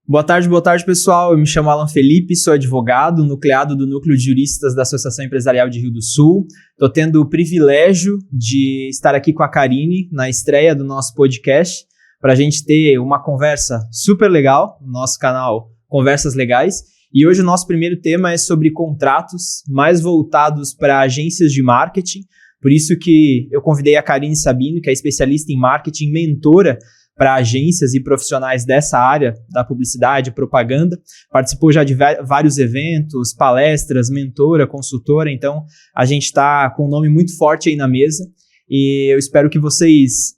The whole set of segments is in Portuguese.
Boa tarde, pessoal. Eu me chamo Alan Felipe, sou advogado, nucleado do Núcleo de Juristas da Associação Empresarial de Rio do Sul. Estou tendo o privilégio de estar aqui com a Karine na estreia do nosso podcast para a gente ter uma conversa super legal no nosso canal Conversas Legais. E hoje o nosso primeiro tema é sobre contratos mais voltados para agências de marketing. Por isso que eu convidei a Karine Sabino, que é especialista em marketing, mentora para agências e profissionais dessa área da publicidade e propaganda. Participou já de vários eventos, palestras, mentora, consultora. Então, a gente está com um nome muito forte aí na mesa e eu espero que vocês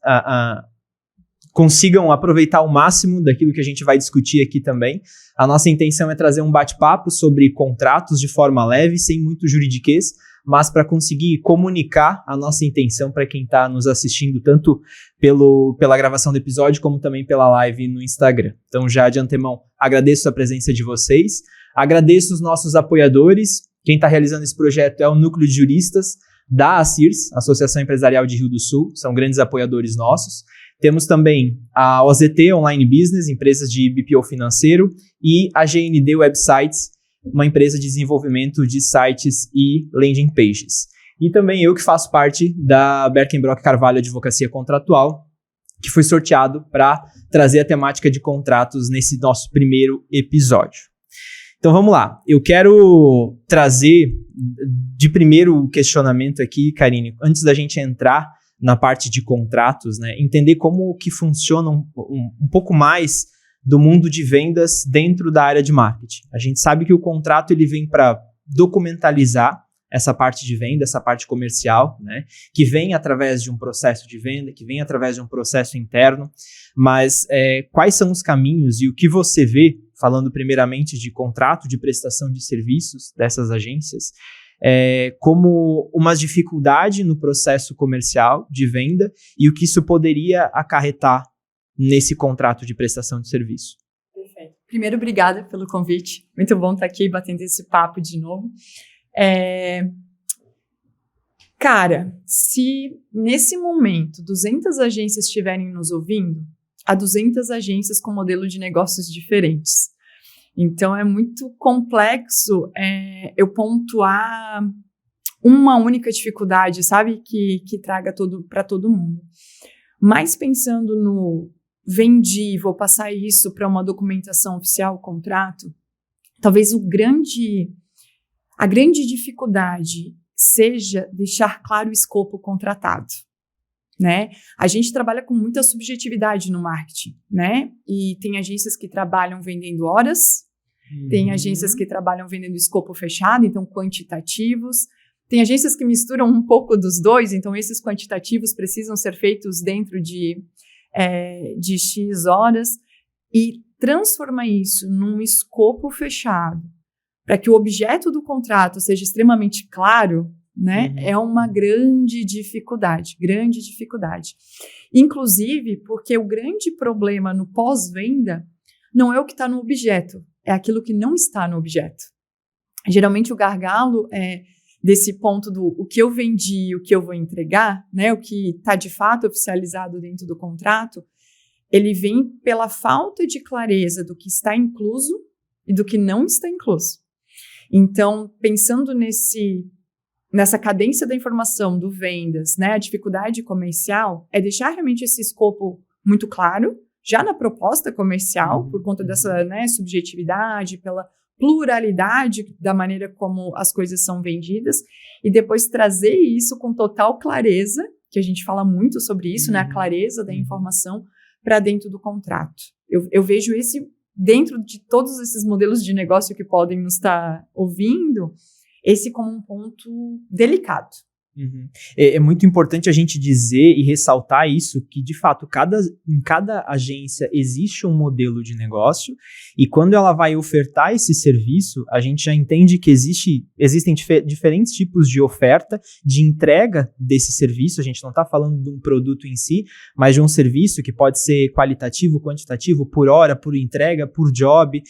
consigam aproveitar o máximo daquilo que a gente vai discutir aqui também. A nossa intenção é trazer um bate-papo sobre contratos de forma leve, sem muito juridiquês, mas para conseguir comunicar a nossa intenção para quem está nos assistindo, tanto pela gravação do episódio, como também pela live no Instagram. Então, já de antemão, agradeço a presença de vocês, agradeço os nossos apoiadores. Quem está realizando esse projeto é o Núcleo de Juristas da ACIRS, Associação Empresarial de Rio do Sul, são grandes apoiadores nossos. Temos também a OZT Online Business, empresas de BPO financeiro, e a GND Websites, uma empresa de desenvolvimento de sites e landing pages. E também eu que faço parte da Berkenbrock Carvalho Advocacia Contratual, que foi sorteado para trazer a temática de contratos nesse nosso primeiro episódio. Então vamos lá, eu quero trazer de primeiro questionamento aqui, Karine, antes da gente entrar na parte de contratos, né, entender como que funciona um pouco mais do mundo de vendas dentro da área de marketing. A gente sabe que o contrato ele vem para documentalizar essa parte de venda, essa parte comercial, né, que vem através de um processo de venda, que vem através de um processo interno, mas quais são os caminhos e o que você vê, falando primeiramente de contrato de prestação de serviços dessas agências, como uma dificuldade no processo comercial de venda e o que isso poderia acarretar nesse contrato de prestação de serviço. Perfeito. Primeiro, obrigada pelo convite. Muito bom estar aqui batendo esse papo de novo. Cara, se nesse momento 200 agências estiverem nos ouvindo, há 200 agências com modelo de negócios diferentes. Então, é muito complexo eu pontuar uma única dificuldade, sabe? Que traga para todo mundo. Mas pensando no vendi, vou passar isso para uma documentação oficial, contrato, talvez a grande dificuldade seja deixar claro o escopo contratado, né? A gente trabalha com muita subjetividade no marketing, né? E tem agências que trabalham vendendo horas, tem agências que trabalham vendendo escopo fechado, então quantitativos, tem agências que misturam um pouco dos dois, então esses quantitativos precisam ser feitos dentro de X horas, e transformar isso num escopo fechado para que o objeto do contrato seja extremamente claro, né, é uma grande dificuldade. Inclusive porque o grande problema no pós-venda não é o que está no objeto, é aquilo que não está no objeto. Geralmente o gargalo desse ponto do o que eu vendi e o que eu vou entregar, né, o que está de fato oficializado dentro do contrato, ele vem pela falta de clareza do que está incluso e do que não está incluso. Então, pensando nessa cadência da informação do vendas, né, a dificuldade comercial é deixar realmente esse escopo muito claro, já na proposta comercial, por conta dessa, né, subjetividade, pela pluralidade da maneira como as coisas são vendidas, e depois trazer isso com total clareza, que a gente fala muito sobre isso, né, a clareza da informação para dentro do contrato. Eu vejo esse, dentro de todos esses modelos de negócio que podem nos estar ouvindo, esse como um ponto delicado. É muito importante a gente dizer e ressaltar isso, que de fato em cada agência existe um modelo de negócio, e quando ela vai ofertar esse serviço, a gente já entende que existem diferentes tipos de oferta, de entrega desse serviço. A gente não está falando de um produto em si, mas de um serviço que pode ser qualitativo, quantitativo, por hora, por entrega, por job,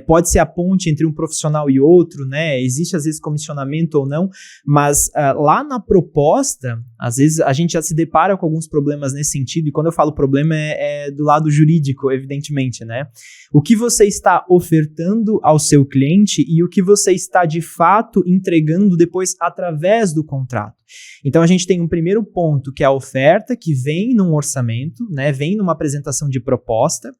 pode ser a ponte entre um profissional e outro, né? Existe às vezes comissionamento ou não, mas lá na proposta, às vezes a gente já se depara com alguns problemas nesse sentido, e quando eu falo problema é do lado jurídico, evidentemente, né? O que você está ofertando ao seu cliente e o que você está de fato entregando depois através do contrato. Então a gente tem um primeiro ponto, que é a oferta, que vem num orçamento, né? Vem numa apresentação de proposta.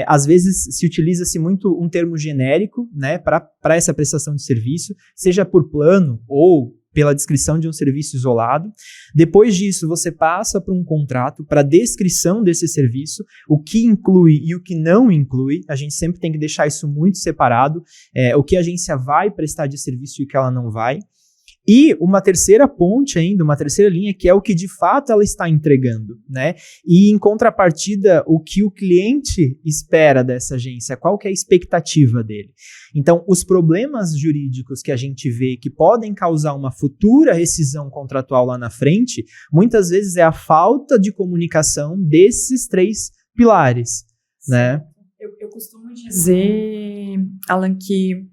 Às vezes se utiliza-se muito um termo genérico, né? Para essa prestação de serviço, seja por plano ou pela descrição de um serviço isolado. Depois disso, você passa para um contrato, para a descrição desse serviço, o que inclui e o que não inclui. A gente sempre tem que deixar isso muito separado, o que a agência vai prestar de serviço e o que ela não vai. E uma terceira ponte ainda, uma terceira linha, que é o que de fato ela está entregando, né? E em contrapartida, o que o cliente espera dessa agência, qual que é a expectativa dele. Então, os problemas jurídicos que a gente vê que podem causar uma futura rescisão contratual lá na frente, muitas vezes é a falta de comunicação desses três pilares, né? Eu costumo dizer, Alan, que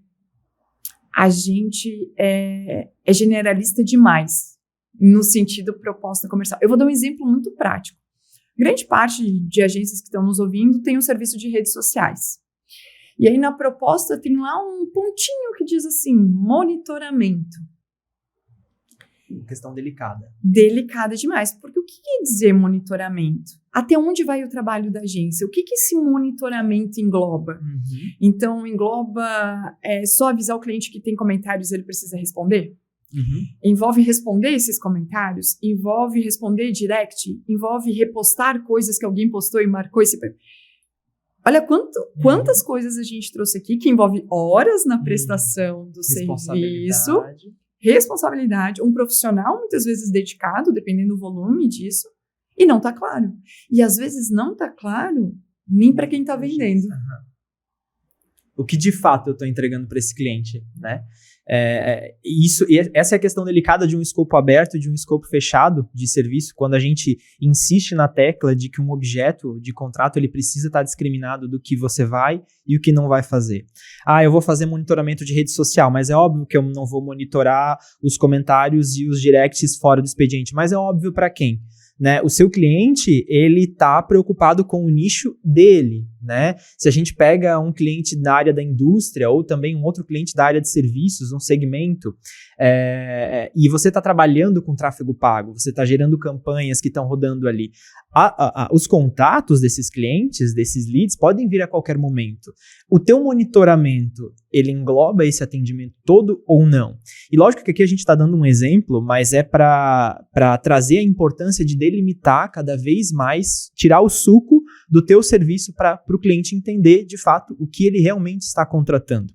a gente é generalista demais no sentido proposta comercial. Eu vou dar um exemplo muito prático. Grande parte de agências que estão nos ouvindo tem um serviço de redes sociais. E aí na proposta tem lá um pontinho que diz assim, monitoramento. Questão delicada. Delicada demais, porque o que quer dizer monitoramento? Até onde vai o trabalho da agência? O que esse monitoramento engloba? Uhum. Então, engloba só avisar o cliente que tem comentários e ele precisa responder? Uhum. Envolve responder esses comentários? Envolve responder direct? Envolve repostar coisas que alguém postou e marcou esse... Olha quantas coisas a gente trouxe aqui que envolve horas na prestação do serviço. Responsabilidade, um profissional muitas vezes dedicado, dependendo do volume disso, e não está claro. E às vezes não está claro nem para quem está vendendo. Uhum. O que de fato eu estou entregando para esse cliente, né? Essa é a questão delicada de um escopo aberto e de um escopo fechado de serviço, quando a gente insiste na tecla de que um objeto de contrato ele precisa estar discriminado do que você vai e o que não vai fazer. Eu vou fazer monitoramento de rede social, mas é óbvio que eu não vou monitorar os comentários e os directs fora do expediente, mas é óbvio para quem? Né? O seu cliente, ele está preocupado com o nicho dele, né? Se a gente pega um cliente da área da indústria ou também um outro cliente da área de serviços, um segmento, e você está trabalhando com tráfego pago, você está gerando campanhas que estão rodando ali, os contatos desses clientes, desses leads, podem vir a qualquer momento. O teu monitoramento, ele engloba esse atendimento todo ou não? E lógico que aqui a gente está dando um exemplo, mas é para trazer a importância de delimitar cada vez mais, tirar o suco do teu serviço para o cliente entender, de fato, o que ele realmente está contratando.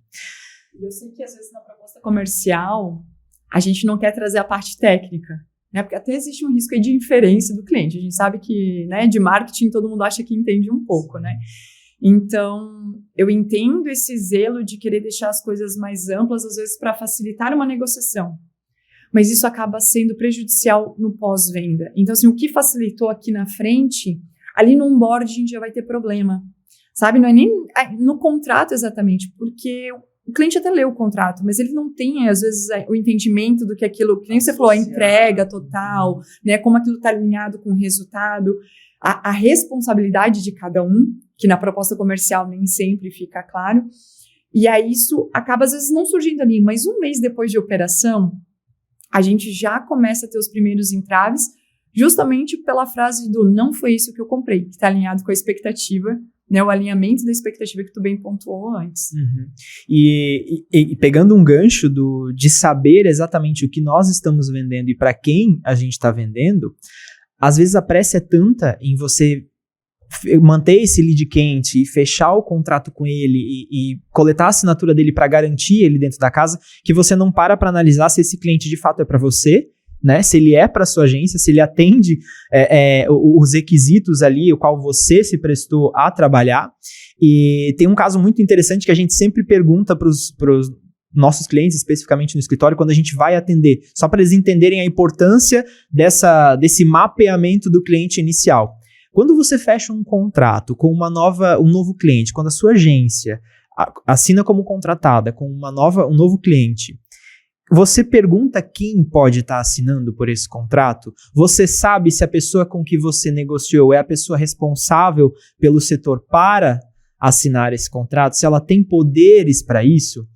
Eu sei que, às vezes, na proposta comercial, a gente não quer trazer a parte técnica, né? Porque até existe um risco aí de inferência do cliente. A gente sabe que, né, de marketing todo mundo acha que entende um pouco, né? Então, eu entendo esse zelo de querer deixar as coisas mais amplas, às vezes, para facilitar uma negociação. Mas isso acaba sendo prejudicial no pós-venda. Então, assim, o que facilitou aqui na frente, ali no onboarding já vai ter problema, sabe? Não é nem no contrato exatamente, porque o cliente até lê o contrato, mas ele não tem, às vezes, o entendimento do que aquilo, que nem você falou, a entrega total, né? Como aquilo está alinhado com o resultado, a responsabilidade de cada um, que na proposta comercial nem sempre fica claro, e aí isso acaba, às vezes, não surgindo ali, mas um mês depois de operação, a gente já começa a ter os primeiros entraves, justamente pela frase do não foi isso que eu comprei, que está alinhado com a expectativa, né, o alinhamento da expectativa que tu bem pontuou antes. Uhum. E pegando um gancho de saber exatamente o que nós estamos vendendo e para quem a gente está vendendo, às vezes a pressa é tanta em você manter esse lead quente e fechar o contrato com ele e coletar a assinatura dele para garantir ele dentro da casa, que você não para analisar se esse cliente de fato é para você, né? Se ele é para sua agência, se ele atende os requisitos ali, o qual você se prestou a trabalhar. E tem um caso muito interessante que a gente sempre pergunta para os nossos clientes, especificamente no escritório, quando a gente vai atender, só para eles entenderem a importância desse mapeamento do cliente inicial. Quando você fecha um contrato com um novo cliente, quando a sua agência assina como contratada com um novo cliente, Você pergunta quem pode estar assinando por esse contrato? Você sabe se a pessoa com que você negociou é a pessoa responsável pelo setor para assinar esse contrato? Se ela tem poderes para isso?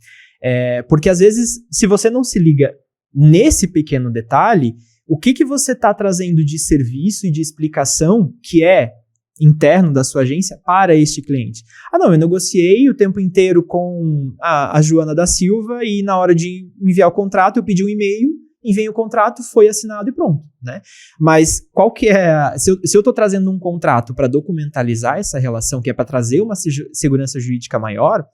Porque às vezes, se você não se liga nesse pequeno detalhe, o que você está trazendo de serviço e de explicação que é interno da sua agência para este cliente? Não, eu negociei o tempo inteiro com a Joana da Silva e na hora de enviar o contrato eu pedi um e-mail, enviei o contrato, foi assinado e pronto, né? Mas qual que é... Se eu estou trazendo um contrato para documentalizar essa relação, que é para trazer uma segurança jurídica maior,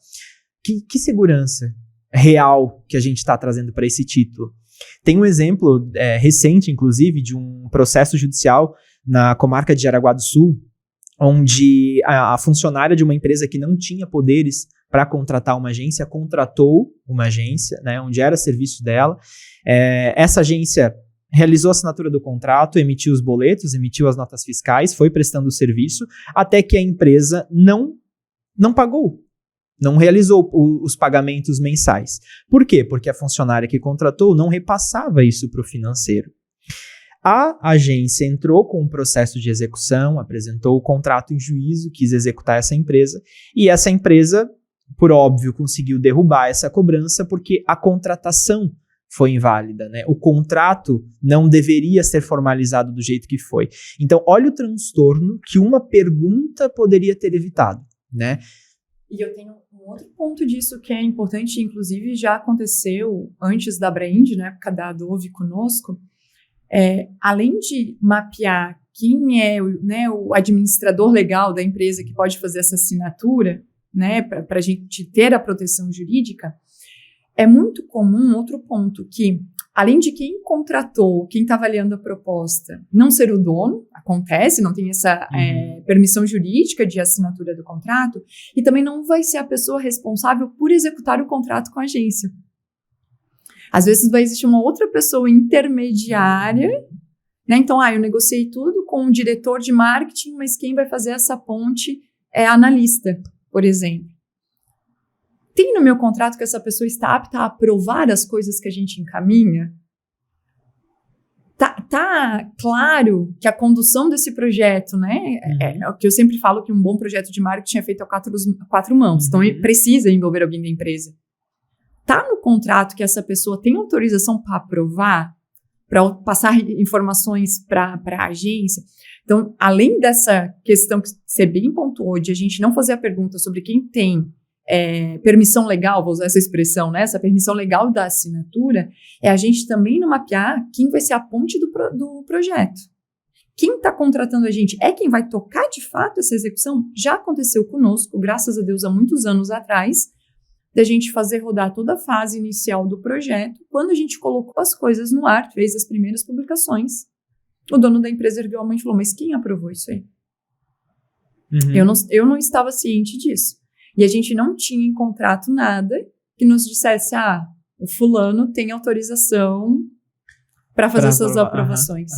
que segurança real que a gente está trazendo para esse título? Tem um exemplo recente, inclusive, de um processo judicial na comarca de Jaraguá do Sul, onde a funcionária de uma empresa que não tinha poderes para contratar uma agência, contratou uma agência, né, onde era serviço dela. Essa agência realizou a assinatura do contrato, emitiu os boletos, emitiu as notas fiscais, foi prestando o serviço, até que a empresa não pagou, não realizou os pagamentos mensais. Por quê? Porque a funcionária que contratou não repassava isso para o financeiro. A agência entrou com um processo de execução, apresentou o contrato em juízo, quis executar essa empresa, e essa empresa, por óbvio, conseguiu derrubar essa cobrança porque a contratação foi inválida, né? O contrato não deveria ser formalizado do jeito que foi. Então, olha o transtorno que uma pergunta poderia ter evitado, né? E eu tenho um outro ponto disso que é importante, inclusive já aconteceu antes da Brand, na época da Adobe conosco. Além de mapear quem é o administrador legal da empresa que pode fazer essa assinatura, né, para a gente ter a proteção jurídica, é muito comum outro ponto que, além de quem contratou, quem está avaliando a proposta, não ser o dono, acontece, não tem essa permissão jurídica de assinatura do contrato, e também não vai ser a pessoa responsável por executar o contrato com a agência. Às vezes vai existir uma outra pessoa intermediária, né? Então, eu negociei tudo com o diretor de marketing, mas quem vai fazer essa ponte é a analista, por exemplo. Tem no meu contrato que essa pessoa está apta a aprovar as coisas que a gente encaminha? Tá claro que a condução desse projeto, né? É o que eu sempre falo, que um bom projeto de marketing é feito a quatro mãos. Então, ele precisa envolver alguém da empresa. Tá no contrato que essa pessoa tem autorização para aprovar, para passar informações para a agência? Então, além dessa questão que você bem pontuou, de a gente não fazer a pergunta sobre quem tem permissão legal, vou usar essa expressão, né? Essa permissão legal da assinatura, é a gente também não mapear quem vai ser a ponte do projeto. Quem está contratando a gente é quem vai tocar de fato essa execução? Já aconteceu conosco, graças a Deus, há muitos anos atrás, da gente fazer rodar toda a fase inicial do projeto. Quando a gente colocou as coisas no ar, fez as primeiras publicações, o dono da empresa ergueu a mão e falou: mas quem aprovou isso aí? Eu não estava ciente disso. E a gente não tinha em contrato nada que nos dissesse: o fulano tem autorização para fazer essas aprovações.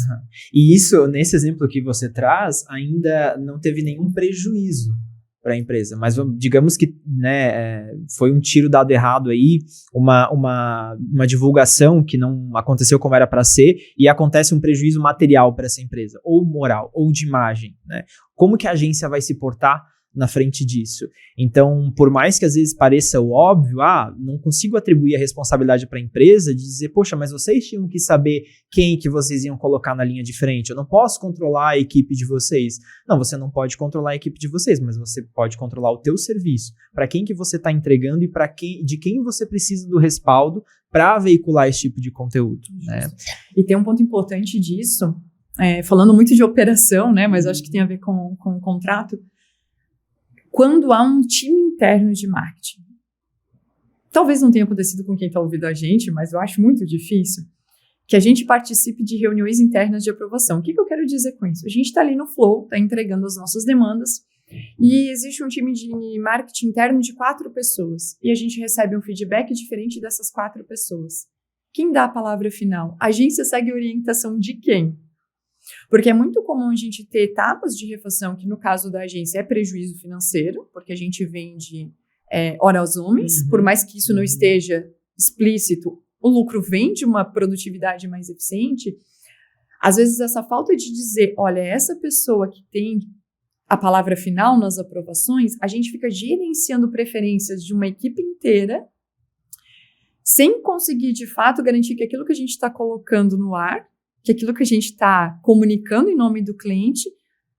E isso, nesse exemplo que você traz, ainda não teve nenhum prejuízo para a empresa, mas digamos que, né, foi um tiro dado errado aí, uma divulgação que não aconteceu como era para ser, e acontece um prejuízo material para essa empresa, ou moral, ou de imagem, né? Como que a agência vai se portar na frente disso? Então, por mais que às vezes pareça o óbvio, não consigo atribuir a responsabilidade para a empresa de dizer: poxa, mas vocês tinham que saber quem que vocês iam colocar na linha de frente, eu não posso controlar a equipe de vocês. Não, você não pode controlar a equipe de vocês, mas você pode controlar o teu serviço, para quem que você está entregando e de quem você precisa do respaldo para veicular esse tipo de conteúdo, né? E tem um ponto importante disso, falando muito de operação, né, mas acho que tem a ver com o contrato. Quando há um time interno de marketing, talvez não tenha acontecido com quem está ouvindo a gente, mas eu acho muito difícil, que a gente participe de reuniões internas de aprovação. O que eu quero dizer com isso? A gente está ali no flow, está entregando as nossas demandas, e existe um time de marketing interno de 4 pessoas, e a gente recebe um feedback diferente dessas 4 pessoas. Quem dá a palavra final? A agência segue a orientação de quem? Porque é muito comum a gente ter etapas de refação, que no caso da agência é prejuízo financeiro, porque a gente vende hora aos homens, por mais que isso não esteja explícito, o lucro vem de uma produtividade mais eficiente, às vezes essa falta de dizer, olha, essa pessoa que tem a palavra final nas aprovações, a gente fica gerenciando preferências de uma equipe inteira, sem conseguir, de fato, garantir que aquilo que a gente está colocando no ar, que aquilo que a gente está comunicando em nome do cliente,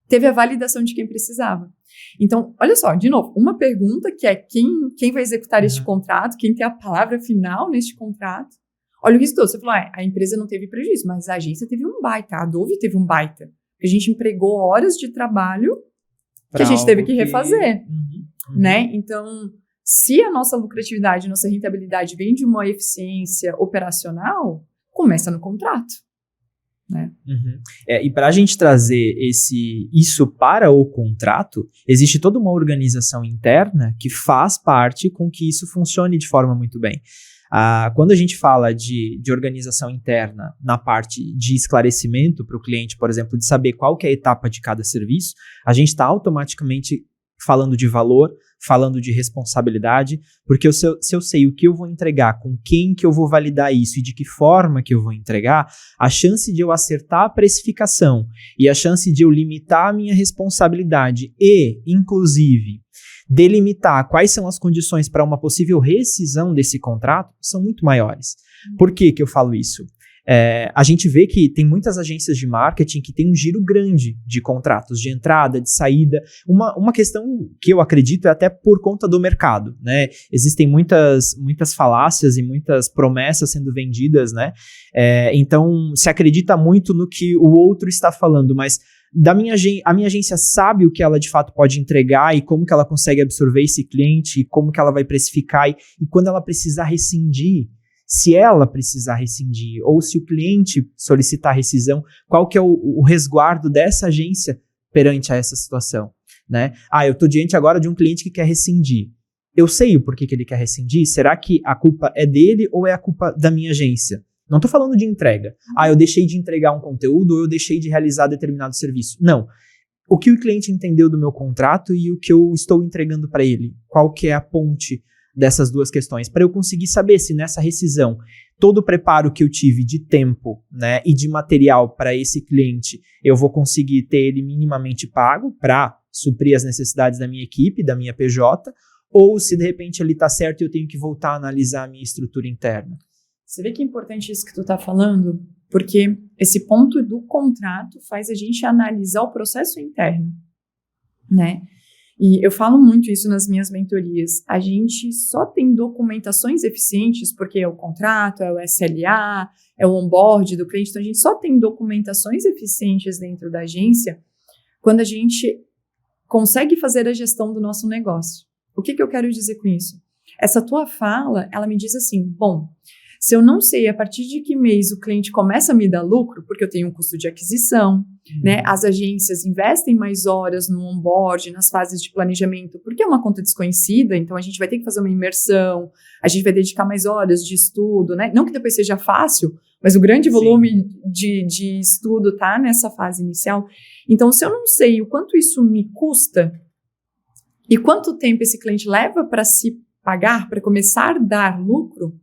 teve a validação de quem precisava. Então, olha só, de novo, uma pergunta que é quem vai executar este contrato, quem tem a palavra final neste contrato. Olha o risco todo. Você falou, a empresa não teve prejuízo, mas a agência teve um baita, a Dove teve um baita. A gente empregou horas de trabalho que a gente teve que refazer, né? Então, se a nossa lucratividade, nossa rentabilidade vem de uma eficiência operacional, começa no contrato, né? E para a gente trazer isso para o contrato, existe toda uma organização interna que faz parte com que isso funcione de forma muito bem. Quando a gente fala de organização interna na parte de esclarecimento para o cliente, por exemplo, de saber qual que é a etapa de cada serviço, a gente está automaticamente falando de valor, falando de responsabilidade, porque se eu sei o que eu vou entregar, com quem que eu vou validar isso e de que forma que eu vou entregar, a chance de eu acertar a precificação e a chance de eu limitar a minha responsabilidade e, inclusive, delimitar quais são as condições para uma possível rescisão desse contrato são muito maiores. Por que eu falo isso? A gente vê que tem muitas agências de marketing que tem um giro grande de contratos, de entrada, de saída. Uma questão que eu acredito é até por conta do mercado, né? Existem muitas falácias e muitas promessas sendo vendidas, né? Então, se acredita muito no que o outro está falando, mas a minha agência sabe o que ela de fato pode entregar e como que ela consegue absorver esse cliente e como que ela vai precificar e quando ela precisar rescindir, se ela precisar rescindir ou se o cliente solicitar rescisão, qual que é o resguardo dessa agência perante a essa situação, né? Eu estou diante agora de um cliente que quer rescindir. Eu sei o porquê que ele quer rescindir? Será que a culpa é dele ou é a culpa da minha agência? Não estou falando de entrega. Eu deixei de entregar um conteúdo ou eu deixei de realizar determinado serviço. Não. O que o cliente entendeu do meu contrato e o que eu estou entregando para ele? Qual que é a ponte dessas duas questões? Para eu conseguir saber se nessa rescisão todo o preparo que eu tive de tempo, né, e de material para esse cliente, eu vou conseguir ter ele minimamente pago para suprir as necessidades da minha equipe, da minha PJ, ou se de repente ele está certo e eu tenho que voltar a analisar a minha estrutura interna. Você vê que é importante isso que tu está falando? Porque esse ponto do contrato faz a gente analisar o processo interno, né? E eu falo muito isso nas minhas mentorias. A gente só tem documentações eficientes, porque é o contrato, é o SLA, é o onboard do cliente. Então, a gente só tem documentações eficientes dentro da agência quando a gente consegue fazer a gestão do nosso negócio. O que eu quero dizer com isso? Essa tua fala, ela me diz assim, bom, se eu não sei a partir de que mês o cliente começa a me dar lucro, porque eu tenho um custo de aquisição, né? As agências investem mais horas no onboard, nas fases de planejamento, porque é uma conta desconhecida, então a gente vai ter que fazer uma imersão, a gente vai dedicar mais horas de estudo, né? Não que depois seja fácil, mas o grande volume de estudo tá nessa fase inicial. Então, se eu não sei o quanto isso me custa e quanto tempo esse cliente leva para se pagar, para começar a dar lucro,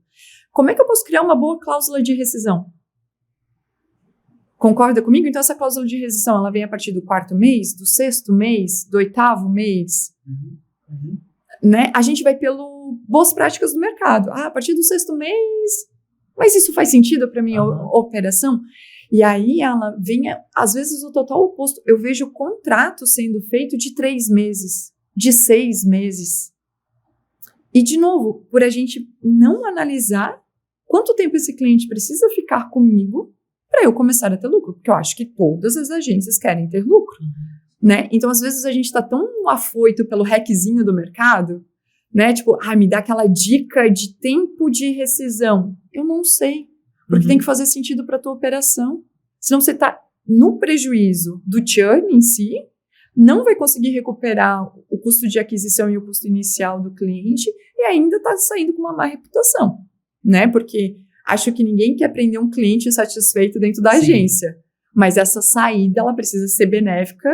como é que eu posso criar uma boa cláusula de rescisão? Concorda comigo? Então, essa cláusula de rescisão, ela vem a partir do 4º mês, do 6º mês, do 8º mês, né? A gente vai pelo boas práticas do mercado. A partir do 6º mês, mas isso faz sentido para minha operação? E aí, ela vem, às vezes, o total oposto. Eu vejo o contrato sendo feito de 3 meses, de 6 meses. E, de novo, por a gente não analisar quanto tempo esse cliente precisa ficar comigo para eu começar a ter lucro. Porque eu acho que todas as agências querem ter lucro, né? Então, às vezes, a gente está tão afoito pelo hackzinho do mercado, né? Tipo, me dá aquela dica de tempo de rescisão. Eu não sei, porque tem que fazer sentido para a tua operação. Senão você está no prejuízo do churn em si, não vai conseguir recuperar o custo de aquisição e o custo inicial do cliente e ainda está saindo com uma má reputação, né? Porque acho que ninguém quer prender um cliente insatisfeito dentro da agência, mas essa saída ela precisa ser benéfica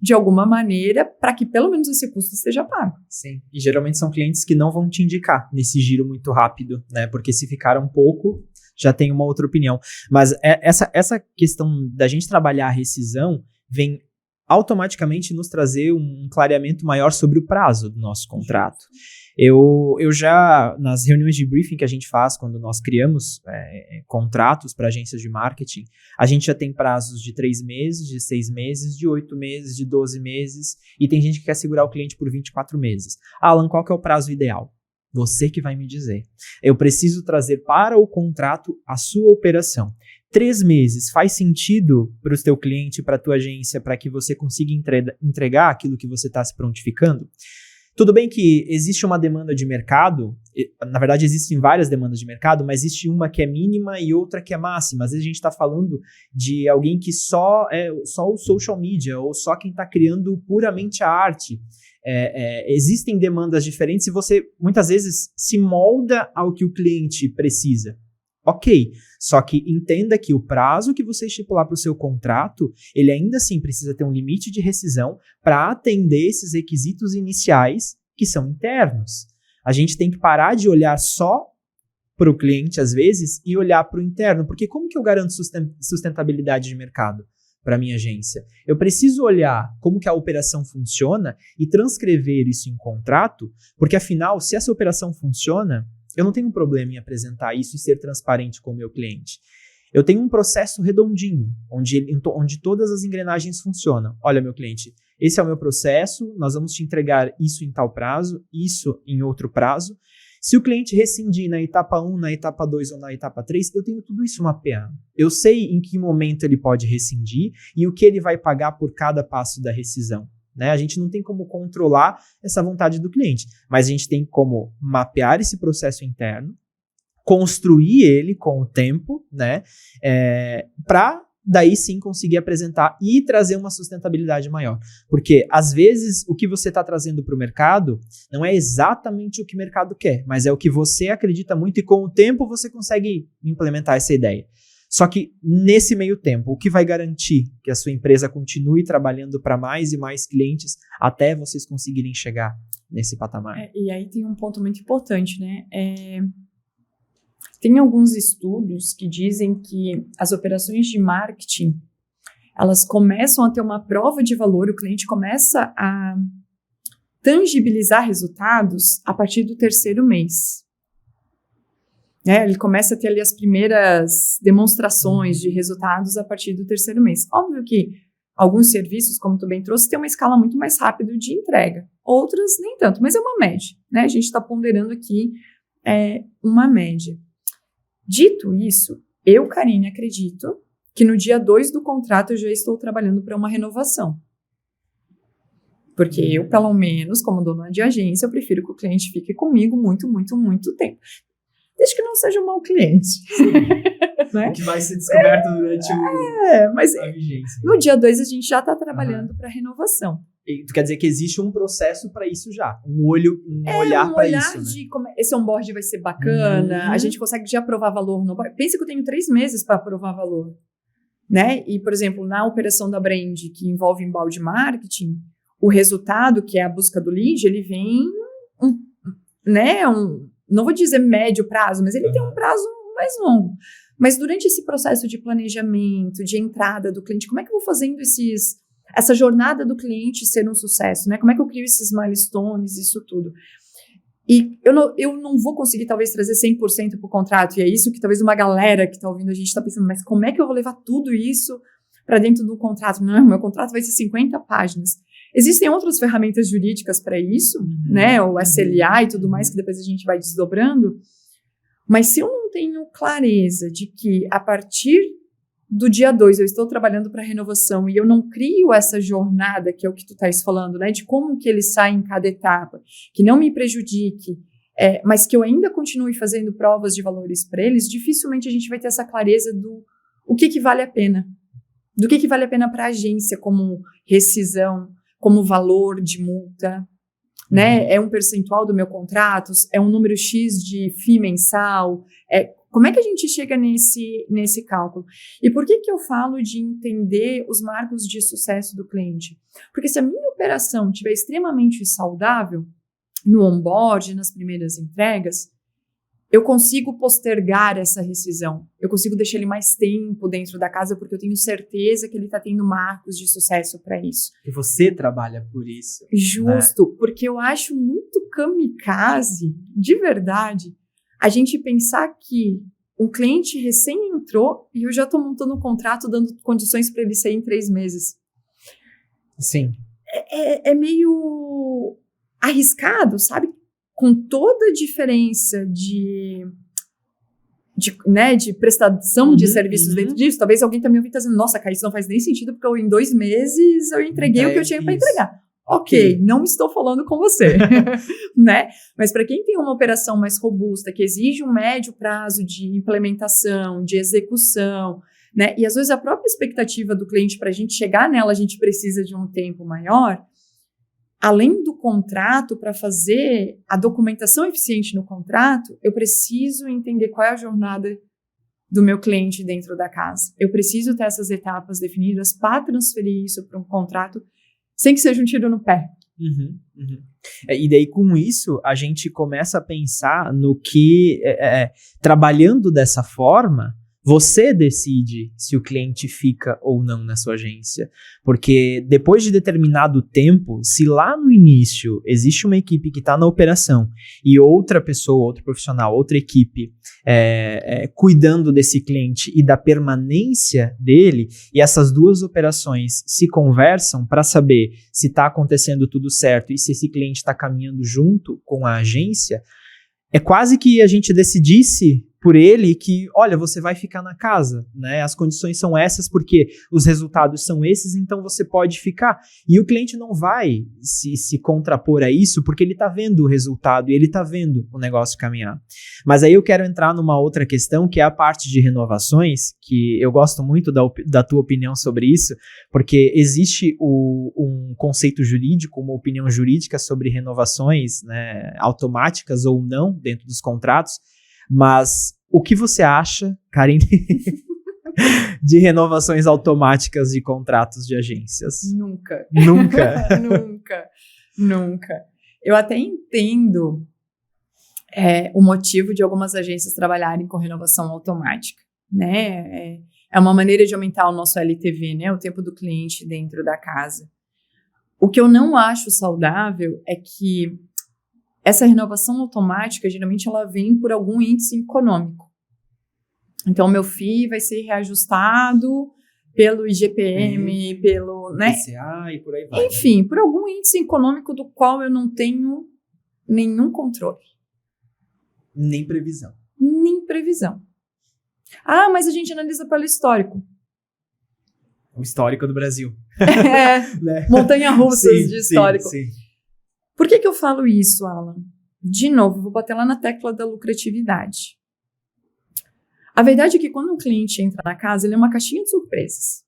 de alguma maneira, para que pelo menos esse custo esteja pago. Sim, e geralmente são clientes que não vão te indicar nesse giro muito rápido, né? Porque se ficar um pouco, já tem uma outra opinião. Mas essa questão da gente trabalhar a rescisão vem automaticamente nos trazer um clareamento maior sobre o prazo do nosso contrato. Eu já, nas reuniões de briefing que a gente faz, quando nós criamos contratos para agências de marketing, a gente já tem prazos de 3 meses, de 6 meses, de 8 meses, de 12 meses, e tem gente que quer segurar o cliente por 24 meses. Alan, qual que é o prazo ideal? Você que vai me dizer. Eu preciso trazer para o contrato a sua operação. 3 meses faz sentido para o teu cliente, para a tua agência, para que você consiga entregar aquilo que você está se prontificando? Tudo bem que existe uma demanda de mercado, na verdade existem várias demandas de mercado, mas existe uma que é mínima e outra que é máxima. Às vezes a gente está falando de alguém que só o social media, ou só quem está criando puramente a arte. Existem demandas diferentes e você muitas vezes se molda ao que o cliente precisa. Ok, só que entenda que o prazo que você estipular para o seu contrato, ele ainda assim precisa ter um limite de rescisão para atender esses requisitos iniciais que são internos. A gente tem que parar de olhar só para o cliente às vezes e olhar para o interno, porque como que eu garanto sustentabilidade de mercado para a minha agência? Eu preciso olhar como que a operação funciona e transcrever isso em contrato, porque afinal, se essa operação funciona, eu não tenho um problema em apresentar isso e ser transparente com o meu cliente. Eu tenho um processo redondinho, onde todas as engrenagens funcionam. Olha, meu cliente, esse é o meu processo, nós vamos te entregar isso em tal prazo, isso em outro prazo. Se o cliente rescindir na etapa 1, na etapa 2 ou na etapa 3, eu tenho tudo isso mapeado. Eu sei em que momento ele pode rescindir e o que ele vai pagar por cada passo da rescisão. Né? A gente não tem como controlar essa vontade do cliente, mas a gente tem como mapear esse processo interno, construir ele com o tempo, né? Para daí sim conseguir apresentar e trazer uma sustentabilidade maior. Porque às vezes o que você está trazendo para o mercado não é exatamente o que o mercado quer, mas é o que você acredita muito e com o tempo você consegue implementar essa ideia. Só que, nesse meio tempo, o que vai garantir que a sua empresa continue trabalhando para mais e mais clientes até vocês conseguirem chegar nesse patamar? E aí tem um ponto muito importante, né? Tem alguns estudos que dizem que as operações de marketing, elas começam a ter uma prova de valor, o cliente começa a tangibilizar resultados a partir do 3º mês. Ele começa a ter ali as primeiras demonstrações de resultados a partir do 3º mês. Óbvio que alguns serviços, como tu bem trouxe, têm uma escala muito mais rápida de entrega. Outras, nem tanto, mas é uma média. Né? A gente está ponderando aqui uma média. Dito isso, eu, Karine, acredito que no dia 2 do contrato eu já estou trabalhando para uma renovação. Porque eu, pelo menos, como dona de agência, eu prefiro que o cliente fique comigo muito, muito, muito tempo. Desde que não seja um mau cliente. Né? O que vai ser descoberto durante a vigência. No dia 2 a gente já está trabalhando para renovação. E tu quer dizer que existe um processo para isso já? Um olhar para isso, né? De como esse onboard vai ser bacana, a gente consegue já aprovar valor no onboard. Pensa que eu tenho 3 meses para aprovar valor. Né? E, por exemplo, na operação da brand, que envolve inbound marketing, o resultado, que é a busca do lead, ele vem, não vou dizer médio prazo, mas ele tem um prazo mais longo. Mas durante esse processo de planejamento, de entrada do cliente, como é que eu vou fazendo essa jornada do cliente ser um sucesso, né? Como é que eu crio esses milestones, isso tudo? E eu não vou conseguir, talvez, trazer 100% para o contrato, e é isso que talvez uma galera que está ouvindo a gente está pensando, mas como é que eu vou levar tudo isso para dentro do contrato? Não, meu contrato vai ser 50 páginas. Existem outras ferramentas jurídicas para isso, né? O SLA e tudo mais, que depois a gente vai desdobrando. Mas se eu não tenho clareza de que a partir do dia 2 eu estou trabalhando para renovação e eu não crio essa jornada, que é o que tu estás falando, né? De como que ele sai em cada etapa, que não me prejudique, mas que eu ainda continue fazendo provas de valores para eles, dificilmente a gente vai ter essa clareza do o que vale a pena. Do que vale a pena para a agência como rescisão, como valor de multa, né? É um percentual do meu contrato, é um número X de FII mensal, Como é que a gente chega nesse cálculo? E por que eu falo de entender os marcos de sucesso do cliente? Porque se a minha operação estiver extremamente saudável, no onboard, nas primeiras entregas, eu consigo postergar essa rescisão. Eu consigo deixar ele mais tempo dentro da casa porque eu tenho certeza que ele está tendo marcos de sucesso para isso. E você trabalha por isso. Justo, né? Porque eu acho muito kamikaze, de verdade, a gente pensar que um cliente recém entrou e eu já estou montando um contrato dando condições para ele sair em 3 meses. Sim. É meio arriscado, sabe? Com toda a diferença de prestação de serviços dentro disso, talvez alguém também ouvindo dizendo, nossa, cara, isso não faz nem sentido, porque em 2 meses eu entreguei o que eu tinha para entregar. Ok, não estou falando com você, né? Mas para quem tem uma operação mais robusta, que exige um médio prazo de implementação, de execução, né? E às vezes a própria expectativa do cliente para a gente chegar nela, a gente precisa de um tempo maior. Além do contrato, para fazer a documentação eficiente no contrato, eu preciso entender qual é a jornada do meu cliente dentro da casa. Eu preciso ter essas etapas definidas para transferir isso para um contrato sem que seja um tiro no pé. E daí, com isso, a gente começa a pensar no que, trabalhando dessa forma, você decide se o cliente fica ou não na sua agência. Porque depois de determinado tempo, se lá no início existe uma equipe que está na operação e outra pessoa, outro profissional, outra equipe cuidando desse cliente e da permanência dele, e essas duas operações se conversam para saber se está acontecendo tudo certo e se esse cliente está caminhando junto com a agência, é quase que a gente decidisse por ele que, olha, você vai ficar na casa, né? As condições são essas porque os resultados são esses, então você pode ficar. E o cliente não vai se contrapor a isso porque ele está vendo o resultado e ele está vendo o negócio caminhar. Mas aí eu quero entrar numa outra questão, que é a parte de renovações, que eu gosto muito da tua opinião sobre isso, porque existe um conceito jurídico, uma opinião jurídica sobre renovações, né, automáticas ou não dentro dos contratos. Mas o que você acha, Karine, de renovações automáticas de contratos de agências? Nunca. Nunca? Eu até entendo o motivo de algumas agências trabalharem com renovação automática, né? É uma maneira de aumentar o nosso LTV, né? O tempo do cliente dentro da casa. O que eu não acho saudável é que essa renovação automática, geralmente, ela vem por algum índice econômico. Então, o meu FII vai ser reajustado pelo IGPM, pelo, né? IPCA e por aí vai. Enfim, por algum índice econômico do qual eu não tenho nenhum controle. Nem previsão. Ah, mas a gente analisa pelo histórico. O histórico do Brasil. Né? Montanha-russas de histórico. Sim. Por que eu falo isso, Alan? De novo, vou bater lá na tecla da lucratividade. A verdade é que quando um cliente entra na casa, ele é uma caixinha de surpresas.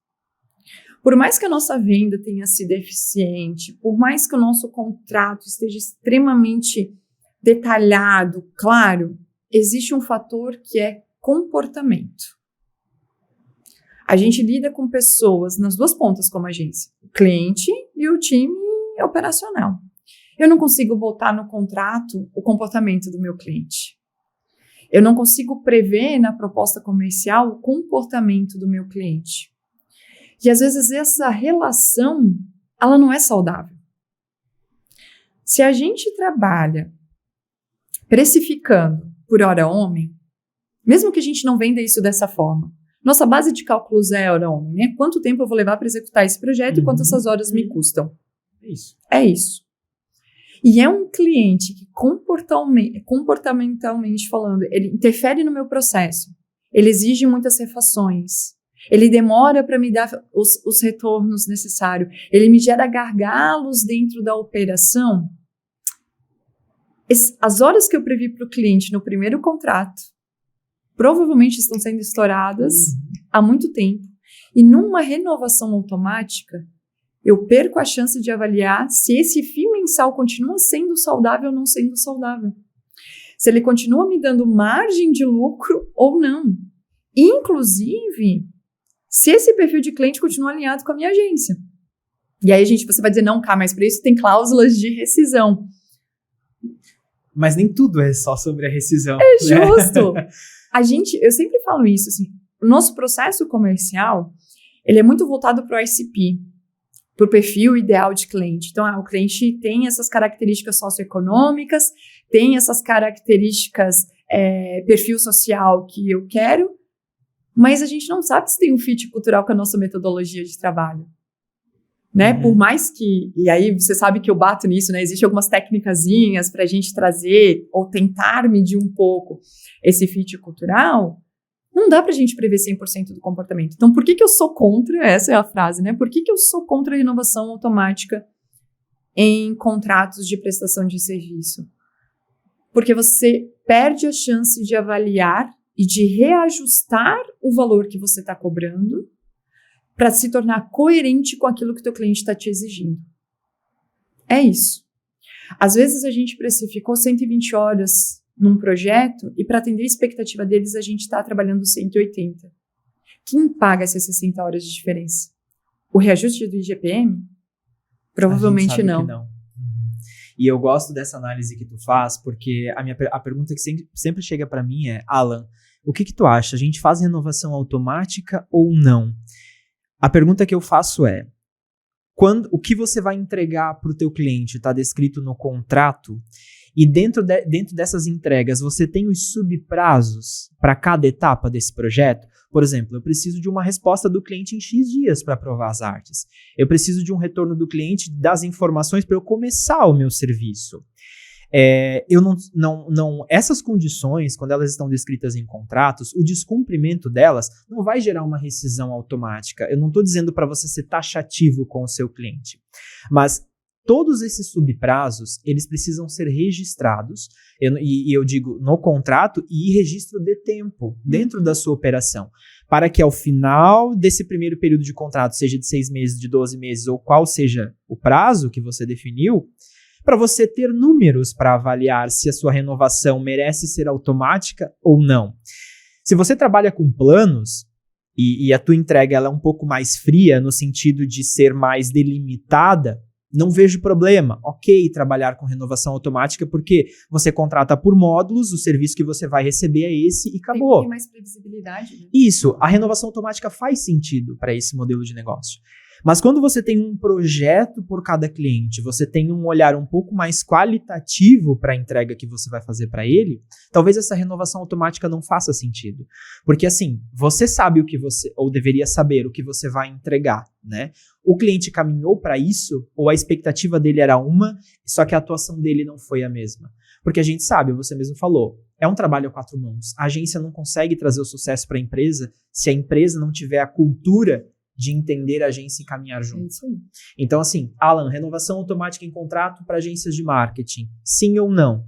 Por mais que a nossa venda tenha sido eficiente, por mais que o nosso contrato esteja extremamente detalhado, claro, existe um fator que é comportamento. A gente lida com pessoas nas duas pontas como agência, o cliente e o time operacional. Eu não consigo botar no contrato o comportamento do meu cliente. Eu não consigo prever na proposta comercial o comportamento do meu cliente. E às vezes essa relação, ela não é saudável. Se a gente trabalha precificando por hora homem, mesmo que a gente não venda isso dessa forma, nossa base de cálculos é hora homem, né? Quanto tempo eu vou levar para executar esse projeto e quantas essas horas me custam? É isso. E é um cliente que comportamentalmente falando, ele interfere no meu processo. Ele exige muitas refações. Ele demora para me dar os retornos necessários. Ele me gera gargalos dentro da operação. As horas que eu previ para o cliente no primeiro contrato provavelmente estão sendo estouradas há muito tempo. E numa renovação automática, eu perco a chance de avaliar se esse FII mensal continua sendo saudável ou não sendo saudável. se ele continua me dando margem de lucro ou não. Inclusive, se esse perfil de cliente continua alinhado com a minha agência. E aí você vai dizer, não, cá, mas para isso tem cláusulas de rescisão. Mas nem tudo é só sobre a rescisão. É justo. Eu sempre falo isso, assim, o nosso processo comercial, ele é muito voltado para o ICP, para o perfil ideal de cliente. Então, o cliente tem essas características socioeconômicas, tem essas características, perfil social que eu quero, mas a gente não sabe se tem um fit cultural com a nossa metodologia de trabalho. Né? Por mais que, e aí você sabe que eu bato nisso, né? Existem algumas técnicazinhas para a gente trazer ou tentar medir um pouco esse fit cultural, não dá para a gente prever 100% do comportamento. Então, por que eu sou contra, essa é a frase, né? Por que eu sou contra a renovação automática em contratos de prestação de serviço? Porque você perde a chance de avaliar e de reajustar o valor que você está cobrando para se tornar coerente com aquilo que o teu cliente está te exigindo. É isso. Às vezes a gente precificou 120 horas num projeto e para atender a expectativa deles a gente está trabalhando 180. Quem paga essas 60 horas de diferença? O reajuste do IGPM? Provavelmente não. Não. E eu gosto dessa análise que tu faz, porque a pergunta que sempre chega para mim é, Alan, o que tu acha? A gente faz renovação automática ou não? A pergunta que eu faço é, o que você vai entregar para o teu cliente está descrito no contrato e dentro dessas entregas você tem os subprazos para cada etapa desse projeto? Por exemplo, eu preciso de uma resposta do cliente em X dias para aprovar as artes. Eu preciso de um retorno do cliente das informações para eu começar o meu serviço. Essas condições, quando elas estão descritas em contratos, o descumprimento delas não vai gerar uma rescisão automática. Eu não estou dizendo para você ser taxativo com o seu cliente, mas todos esses subprazos, eles precisam ser registrados, e eu digo no contrato e registro de tempo dentro da sua operação, para que ao final desse primeiro período de contrato, seja de 6 meses, de 12 meses, ou qual seja o prazo que você definiu, para você ter números para avaliar se a sua renovação merece ser automática ou não. Se você trabalha com planos e a tua entrega ela é um pouco mais fria, no sentido de ser mais delimitada, não vejo problema. Ok, trabalhar com renovação automática, porque você contrata por módulos, o serviço que você vai receber é esse e acabou. Tem mais previsibilidade. Né? Isso, a renovação automática faz sentido para esse modelo de negócio. Mas quando você tem um projeto por cada cliente, você tem um olhar um pouco mais qualitativo para a entrega que você vai fazer para ele, talvez essa renovação automática não faça sentido. Porque assim, você sabe o que você, ou deveria saber o que você vai entregar, né? O cliente caminhou para isso, ou a expectativa dele era uma, só que a atuação dele não foi a mesma. Porque a gente sabe, você mesmo falou, é um trabalho a 4 mãos. A agência não consegue trazer o sucesso para a empresa se a empresa não tiver a cultura de entender a agência e caminhar junto. Então, assim, Alan, renovação automática em contrato para agências de marketing, sim ou não?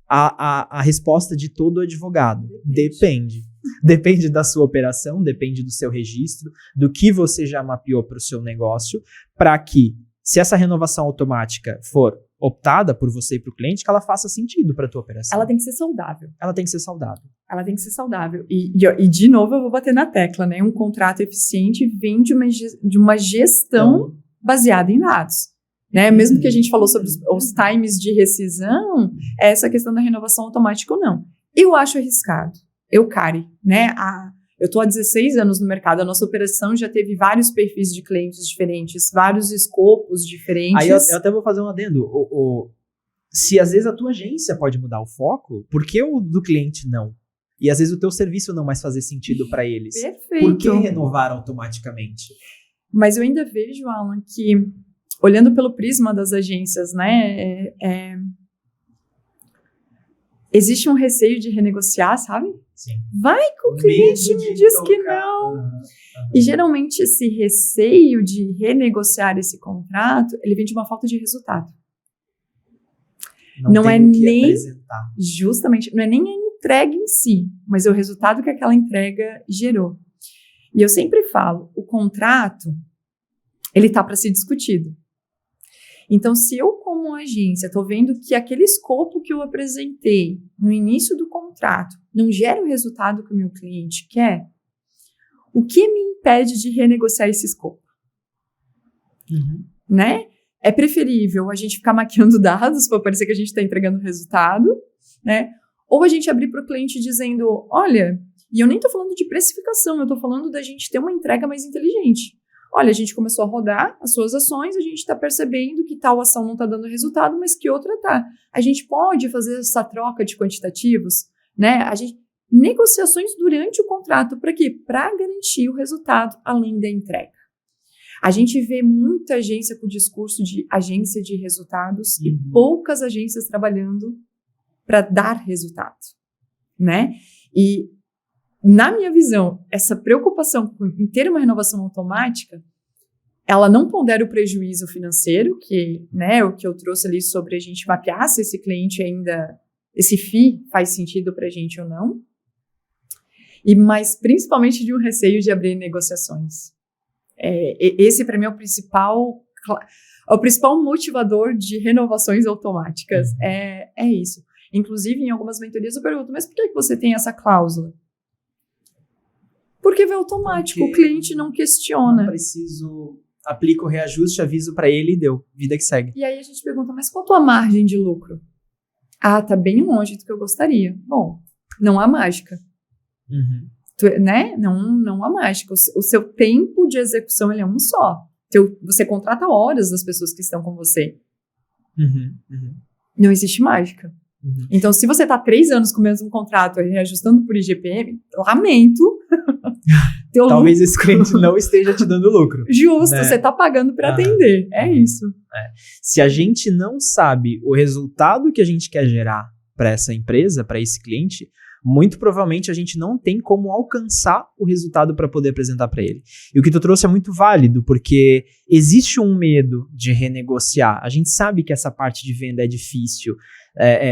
A resposta de todo advogado, depende. Depende da sua operação, depende do seu registro, do que você já mapeou para o seu negócio, para que, se essa renovação automática for optada por você e para o cliente, que ela faça sentido para a tua operação. Ela tem que ser saudável. Ela tem que ser saudável. Ela tem que ser saudável. E de novo, eu vou bater na tecla, né? Um contrato eficiente vem de uma gestão baseada em dados. Né? Mesmo que a gente falou sobre os times de rescisão, essa questão da renovação automática ou não. Eu acho arriscado. Cari, né? Eu estou há 16 anos no mercado, a nossa operação já teve vários perfis de clientes diferentes, vários escopos diferentes. Aí eu até vou fazer um adendo. Se às vezes a tua agência pode mudar o foco, por que o do cliente não? E às vezes o teu serviço não mais fazer sentido para eles. Perfeito. Por que renovar automaticamente? Mas eu ainda vejo, Alan, que olhando pelo prisma das agências, né, existe um receio de renegociar, sabe? Sim. Vai com o cliente e me diz que não. E geralmente esse receio de renegociar esse contrato, ele vem de uma falta de resultado. Não é nem apresentar. Justamente, não é nem a entrega em si, mas é o resultado que aquela entrega gerou. E eu sempre falo, o contrato, ele está para ser discutido. Então, se eu, como agência, estou vendo que aquele escopo que eu apresentei no início do contrato, não gera o resultado que o meu cliente quer, o que me impede de renegociar esse escopo? Né? É preferível a gente ficar maquiando dados para parecer que a gente está entregando resultado, né? Ou a gente abrir para o cliente dizendo, olha, e eu nem estou falando de precificação, eu estou falando da gente ter uma entrega mais inteligente. Olha, a gente começou a rodar as suas ações, a gente está percebendo que tal ação não está dando resultado, mas que outra está. A gente pode fazer essa troca de quantitativos, né? Negociações durante o contrato, para quê? Para garantir o resultado além da entrega. A gente vê muita agência com o discurso de agência de resultados e poucas agências trabalhando para dar resultado, né? E, na minha visão, essa preocupação em ter uma renovação automática, ela não pondera o prejuízo financeiro, que, né, o que eu trouxe ali sobre a gente mapear se esse cliente ainda, esse FII faz sentido para a gente ou não, mas principalmente de um receio de abrir negociações. Esse, para mim, é o principal motivador de renovações automáticas. É isso. Inclusive, em algumas mentorias eu pergunto, mas por que você tem essa cláusula? Porque é automático, o cliente não questiona. Não preciso, aplico o reajuste, aviso para ele e deu, vida que segue. E aí a gente pergunta, mas qual a tua margem de lucro? Ah, tá bem longe do que eu gostaria. Bom, não há mágica. Né? Não há mágica. O seu tempo de execução ele é um só. Você contrata horas das pessoas que estão com você. Não existe mágica. Então, se você está 3 anos com o mesmo contrato reajustando por IGPM, lamento. Talvez esse cliente não esteja te dando lucro. Justo, né? Você está pagando para atender. É isso. Se a gente não sabe o resultado que a gente quer gerar para essa empresa, para esse cliente, muito provavelmente a gente não tem como alcançar o resultado para poder apresentar para ele. E o que tu trouxe é muito válido, porque existe um medo de renegociar. A gente sabe que essa parte de venda é difícil,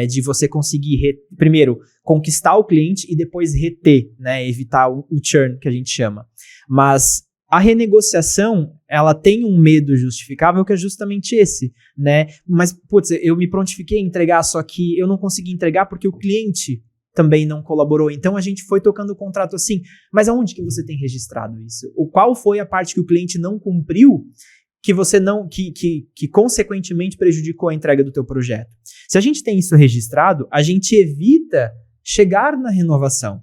de você conseguir, primeiro, conquistar o cliente e depois reter, né, evitar o churn, que a gente chama. Mas a renegociação, ela tem um medo justificável que é justamente esse, né? Mas, putz, eu me prontifiquei a entregar, só que eu não consegui entregar porque o cliente também não colaborou. Então a gente foi tocando o contrato assim. Mas aonde que você tem registrado isso? Qual foi a parte que o cliente não cumpriu que você não, que consequentemente prejudicou a entrega do teu projeto? Se a gente tem isso registrado, a gente evita chegar na renovação.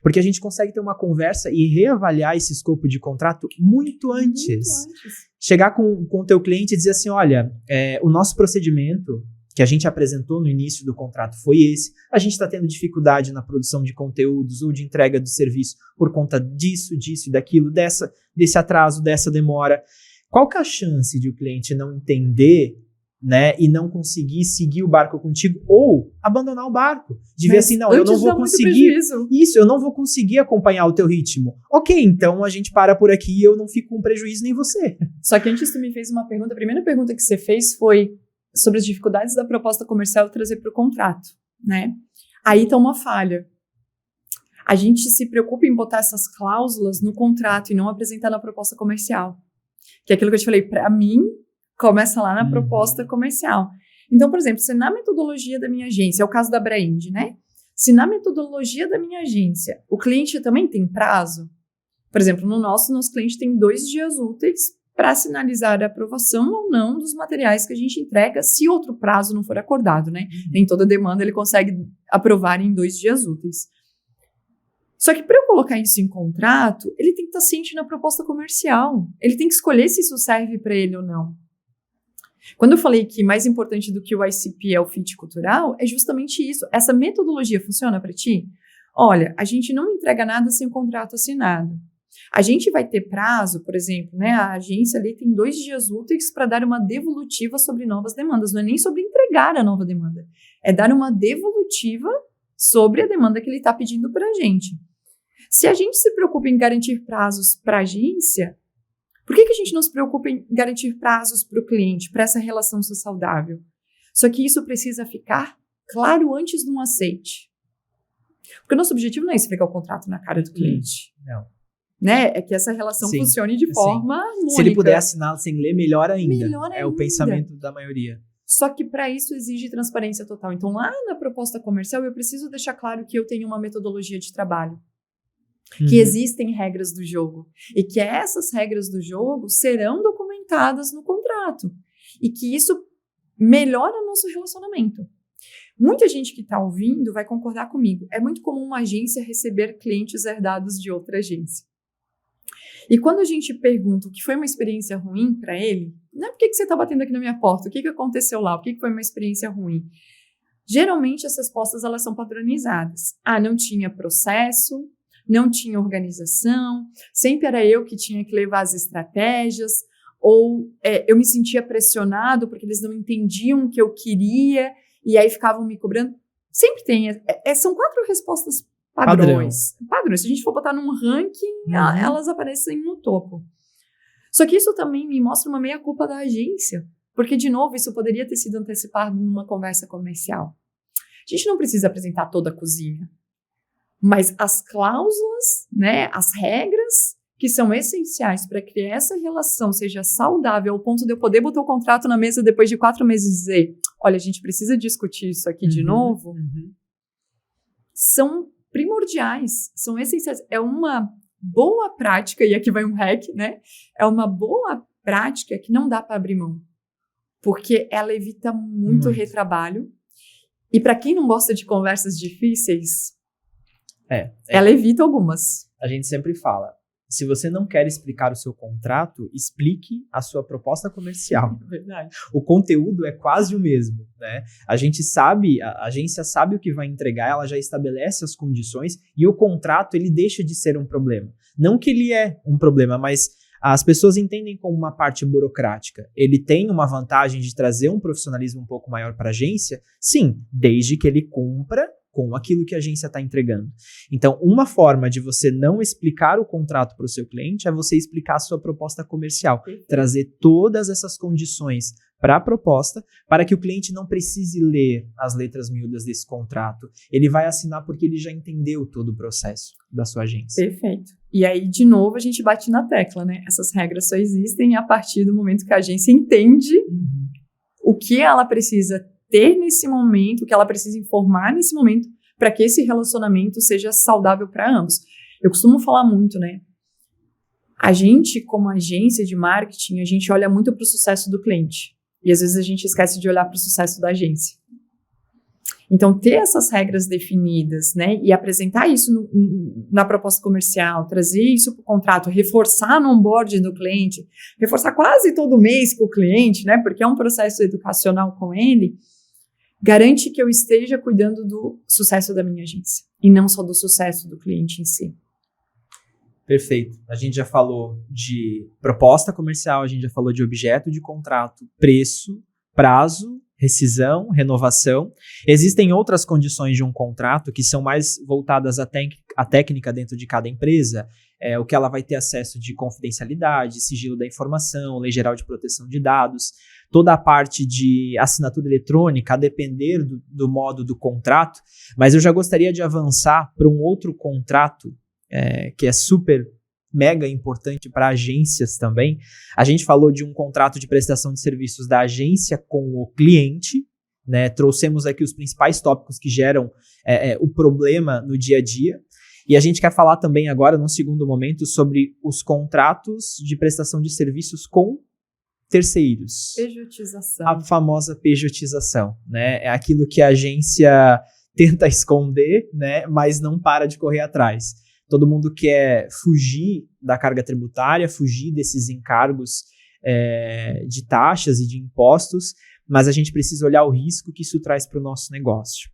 Porque a gente consegue ter uma conversa e reavaliar esse escopo de contrato muito antes. Chegar com o teu cliente e dizer assim, olha, o nosso procedimento que a gente apresentou no início do contrato foi esse. A gente está tendo dificuldade na produção de conteúdos ou de entrega do serviço por conta disso e daquilo, desse atraso, dessa demora. Qual que é a chance de o cliente não entender, né, e não conseguir seguir o barco contigo ou abandonar o barco? De ver assim, não, eu não vou conseguir isso, eu não vou conseguir acompanhar o teu ritmo. Ok, então a gente para por aqui e eu não fico com prejuízo nem você. Só que antes tu me fez uma pergunta, a primeira pergunta que você fez foi sobre as dificuldades da proposta comercial trazer para o contrato, né? Aí está uma falha. A gente se preocupa em botar essas cláusulas no contrato e não apresentar na proposta comercial. Que é aquilo que eu te falei, para mim, começa lá na proposta comercial. Então, por exemplo, se na metodologia da minha agência, é o caso da Brand, né? Se na metodologia da minha agência, o cliente também tem prazo, por exemplo, nosso cliente tem 2 dias úteis para sinalizar a aprovação ou não dos materiais que a gente entrega, se outro prazo não for acordado, né? Nem toda demanda ele consegue aprovar em 2 dias úteis. Só que para eu colocar isso em contrato, ele tem que estar ciente na proposta comercial. Ele tem que escolher se isso serve para ele ou não. Quando eu falei que mais importante do que o ICP é o fit cultural, é justamente isso. Essa metodologia funciona para ti? Olha, a gente não entrega nada sem o contrato assinado. A gente vai ter prazo, por exemplo, né? A agência ali tem 2 dias úteis para dar uma devolutiva sobre novas demandas. Não é nem sobre entregar a nova demanda. É dar uma devolutiva sobre a demanda que ele está pedindo para a gente. Se a gente se preocupa em garantir prazos para a agência, por que a gente não se preocupa em garantir prazos para o cliente, para essa relação ser saudável? Só que isso precisa ficar claro antes de um aceite. Porque o nosso objetivo não é esfregar o contrato na cara do cliente. Não. Né? É que essa relação funcione de forma única. Se ele puder assinar sem ler, melhor ainda. É o pensamento da maioria. Só que para isso exige transparência total. Então, lá na proposta comercial, eu preciso deixar claro que eu tenho uma metodologia de trabalho, que existem regras do jogo e que essas regras do jogo serão documentadas no contrato e que isso melhora o nosso relacionamento. Muita gente que está ouvindo vai concordar comigo. É muito comum uma agência receber clientes herdados de outra agência. E quando a gente pergunta o que foi uma experiência ruim para ele, não é por que você está batendo aqui na minha porta, o que aconteceu lá, o que foi uma experiência ruim? Geralmente as respostas elas são padronizadas. Não tinha processo, não tinha organização, sempre era eu que tinha que levar as estratégias, ou eu me sentia pressionado porque eles não entendiam o que eu queria e aí ficavam me cobrando. Sempre tem. São 4 respostas padrões. Padrões. Se a gente for botar num ranking, elas aparecem no topo. Só que isso também me mostra uma meia-culpa da agência. Porque, de novo, isso poderia ter sido antecipado numa conversa comercial. A gente não precisa apresentar toda a cozinha. Mas as cláusulas, né, as regras que são essenciais para que essa relação seja saudável ao ponto de eu poder botar o contrato na mesa depois de 4 meses e dizer, olha, a gente precisa discutir isso aqui de novo, são primordiais, são essenciais. É uma boa prática, e aqui vai um hack, né? É uma boa prática que não dá para abrir mão, porque ela evita muito retrabalho. E para quem não gosta de conversas difíceis, ela evita algumas. A gente sempre fala, se você não quer explicar o seu contrato, explique a sua proposta comercial. Verdade. O conteúdo é quase o mesmo, né? A gente sabe, a agência sabe o que vai entregar, ela já estabelece as condições e o contrato, ele deixa de ser um problema. Não que ele é um problema, mas as pessoas entendem como uma parte burocrática. Ele tem uma vantagem de trazer um profissionalismo um pouco maior para a agência? Sim, desde que ele cumpra com aquilo que a agência está entregando. Então, uma forma de você não explicar o contrato para o seu cliente é você explicar a sua proposta comercial, trazer todas essas condições para a proposta, para que o cliente não precise ler as letras miúdas desse contrato. Ele vai assinar porque ele já entendeu todo o processo da sua agência. Perfeito. E aí, de novo, a gente bate na tecla, né? Essas regras só existem a partir do momento que a agência entende o que ela precisa ter nesse momento, o que ela precisa informar nesse momento, para que esse relacionamento seja saudável para ambos. Eu costumo falar muito, né? A gente, como agência de marketing, a gente olha muito para o sucesso do cliente. E às vezes a gente esquece de olhar para o sucesso da agência. Então, ter essas regras definidas, né? E apresentar isso na proposta comercial, trazer isso para o contrato, reforçar no onboarding do cliente, reforçar quase todo mês com o cliente, né? Porque é um processo educacional com ele, garante que eu esteja cuidando do sucesso da minha agência e não só do sucesso do cliente em si. Perfeito. A gente já falou de proposta comercial, a gente já falou de objeto de contrato, preço, prazo, rescisão, renovação. Existem outras condições de um contrato que são mais voltadas à técnica dentro de cada empresa, o que ela vai ter acesso de confidencialidade, sigilo da informação, lei geral de proteção de dados, toda a parte de assinatura eletrônica, a depender do modo do contrato, mas eu já gostaria de avançar para um outro contrato que é super mega importante para agências também. A gente falou de um contrato de prestação de serviços da agência com o cliente, né? Trouxemos aqui os principais tópicos que geram o problema no dia a dia. E a gente quer falar também agora, num segundo momento, sobre os contratos de prestação de serviços com terceiros. Pejotização. A famosa pejotização, né? É aquilo que a agência tenta esconder, né? Mas não para de correr atrás. Todo mundo quer fugir da carga tributária, fugir desses encargos de taxas e de impostos, mas a gente precisa olhar o risco que isso traz para o nosso negócio.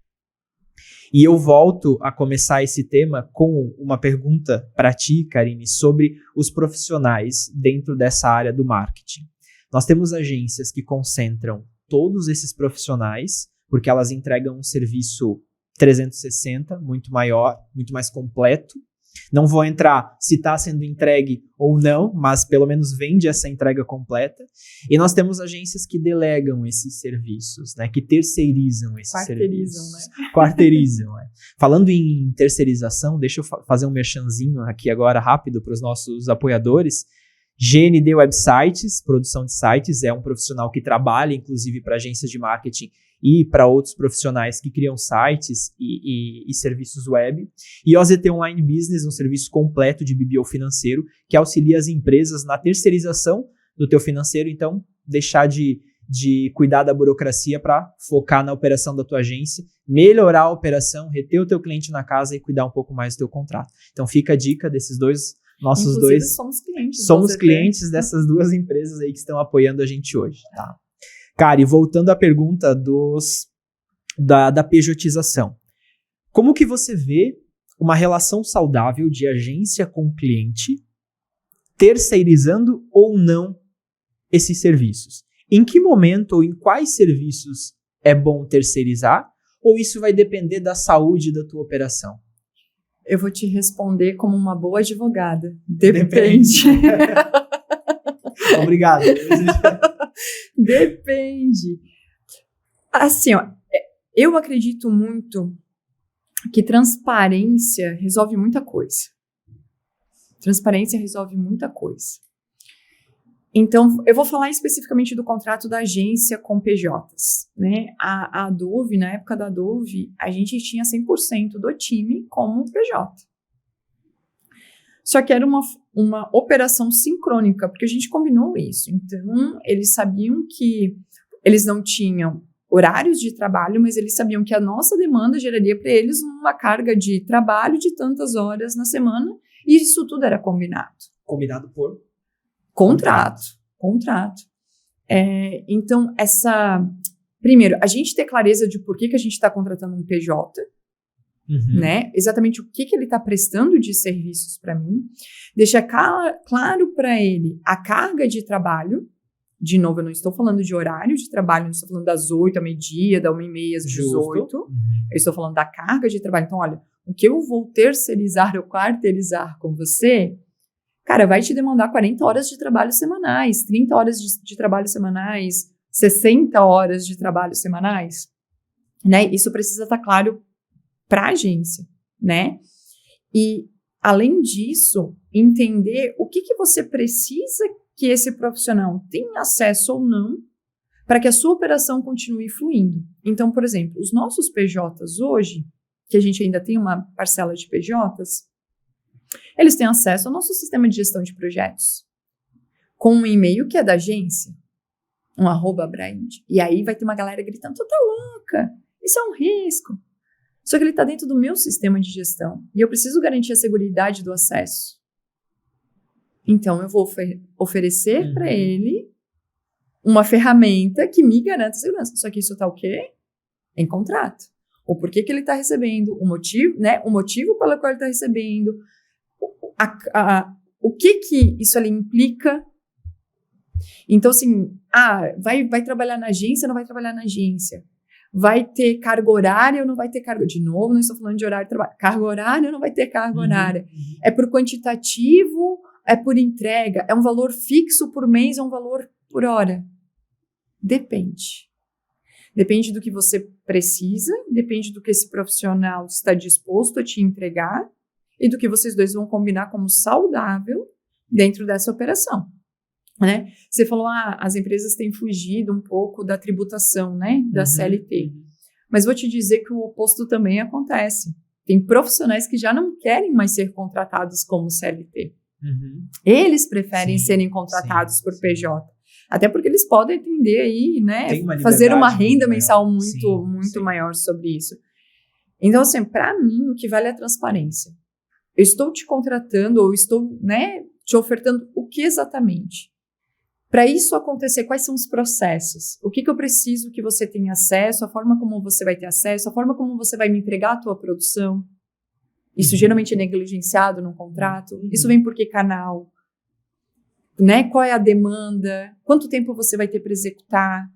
E eu volto a começar esse tema com uma pergunta para ti, Karine, sobre os profissionais dentro dessa área do marketing. Nós temos agências que concentram todos esses profissionais, porque elas entregam um serviço 360, muito maior, muito mais completo. Não vou entrar se está sendo entregue ou não, mas pelo menos vende essa entrega completa. E nós temos agências que delegam esses serviços, né? Que terceirizam esses serviços. Né? Quarteirizam, né? Falando em terceirização, deixa eu fazer um merchanzinho aqui agora rápido para os nossos apoiadores. GND Websites, produção de sites, é um profissional que trabalha, inclusive, para agências de marketing e para outros profissionais que criam sites e serviços web. E OZT Online Business, um serviço completo de BPO financeiro, que auxilia as empresas na terceirização do teu financeiro, então deixar de cuidar da burocracia para focar na operação da tua agência, melhorar a operação, reter o teu cliente na casa e cuidar um pouco mais do teu contrato. Então fica a dica desses dois, nossos Inclusive, dois... Somos clientes dessas duas empresas aí que estão apoiando a gente hoje, tá? Cara, e voltando à pergunta da pejotização. Como que você vê uma relação saudável de agência com cliente terceirizando ou não esses serviços? Em que momento ou em quais serviços é bom terceirizar? Ou isso vai depender da saúde da tua operação? Eu vou te responder como uma boa advogada. Depende. Obrigado. Depende. Assim, ó, eu acredito muito que transparência resolve muita coisa. Transparência resolve muita coisa. Então, eu vou falar especificamente do contrato da agência com PJs, né? A Dove, na época da Dove, a gente tinha 100% do time como PJ. Só que era uma operação sincrônica, porque a gente combinou isso. Então, eles sabiam que eles não tinham horários de trabalho, mas eles sabiam que a nossa demanda geraria para eles uma carga de trabalho de tantas horas na semana, e isso tudo era combinado. Combinado por? Contrato. Então, primeiro, a gente ter clareza de por que a gente está contratando um PJ, né? Exatamente o que ele está prestando de serviços para mim. Deixar claro para ele a carga de trabalho. De novo, eu não estou falando de horário de trabalho, não estou falando das 8 ao meio-dia, da 1h30 às 18. Eu estou falando da carga de trabalho. Então, olha, o que eu vou terceirizar ou quarteirizar com você, cara, vai te demandar 40 horas de trabalho semanais, 30 horas de trabalho semanais, 60 horas de trabalho semanais, né? Isso precisa estar claro para a agência, né? E, além disso, entender o que você precisa que esse profissional tenha acesso ou não para que a sua operação continue fluindo. Então, por exemplo, os nossos PJs hoje, que a gente ainda tem uma parcela de PJs, eles têm acesso ao nosso sistema de gestão de projetos, com um e-mail que é da agência, um @brand. E aí vai ter uma galera gritando, tu tá louca, isso é um risco. Só que ele está dentro do meu sistema de gestão e eu preciso garantir a seguridade do acesso. Então, eu vou oferecer para ele uma ferramenta que me garanta segurança. Só que isso está o quê? Em contrato. O porquê que ele está recebendo, o motivo, né? O motivo pelo qual ele está recebendo, o que isso ali implica. Então, assim, vai trabalhar na agência ou não vai trabalhar na agência? Vai ter carga horária ou não vai ter carga? De novo, não estou falando de horário de trabalho. Carga horária ou não vai ter carga horária? É por quantitativo, é por entrega, é um valor fixo por mês, é um valor por hora? Depende. Depende do que você precisa, depende do que esse profissional está disposto a te entregar e do que vocês dois vão combinar como saudável dentro dessa operação, né? Você falou, as empresas têm fugido um pouco da tributação, né? Da CLT. Mas vou te dizer que o oposto também acontece. Tem profissionais que já não querem mais ser contratados como CLT. Eles preferem serem contratados por PJ. Até porque eles podem atender aí, né? Fazer uma renda mensal muito maior sobre isso. Então, assim, para mim, o que vale é a transparência. Eu estou te contratando ou estou, né, te ofertando o que exatamente? Para isso acontecer, quais são os processos? O que eu preciso que você tenha acesso, a forma como você vai ter acesso, a forma como você vai me entregar a tua produção? Isso geralmente é negligenciado no contrato. Isso vem por que canal? Né? Qual é a demanda? Quanto tempo você vai ter para executar?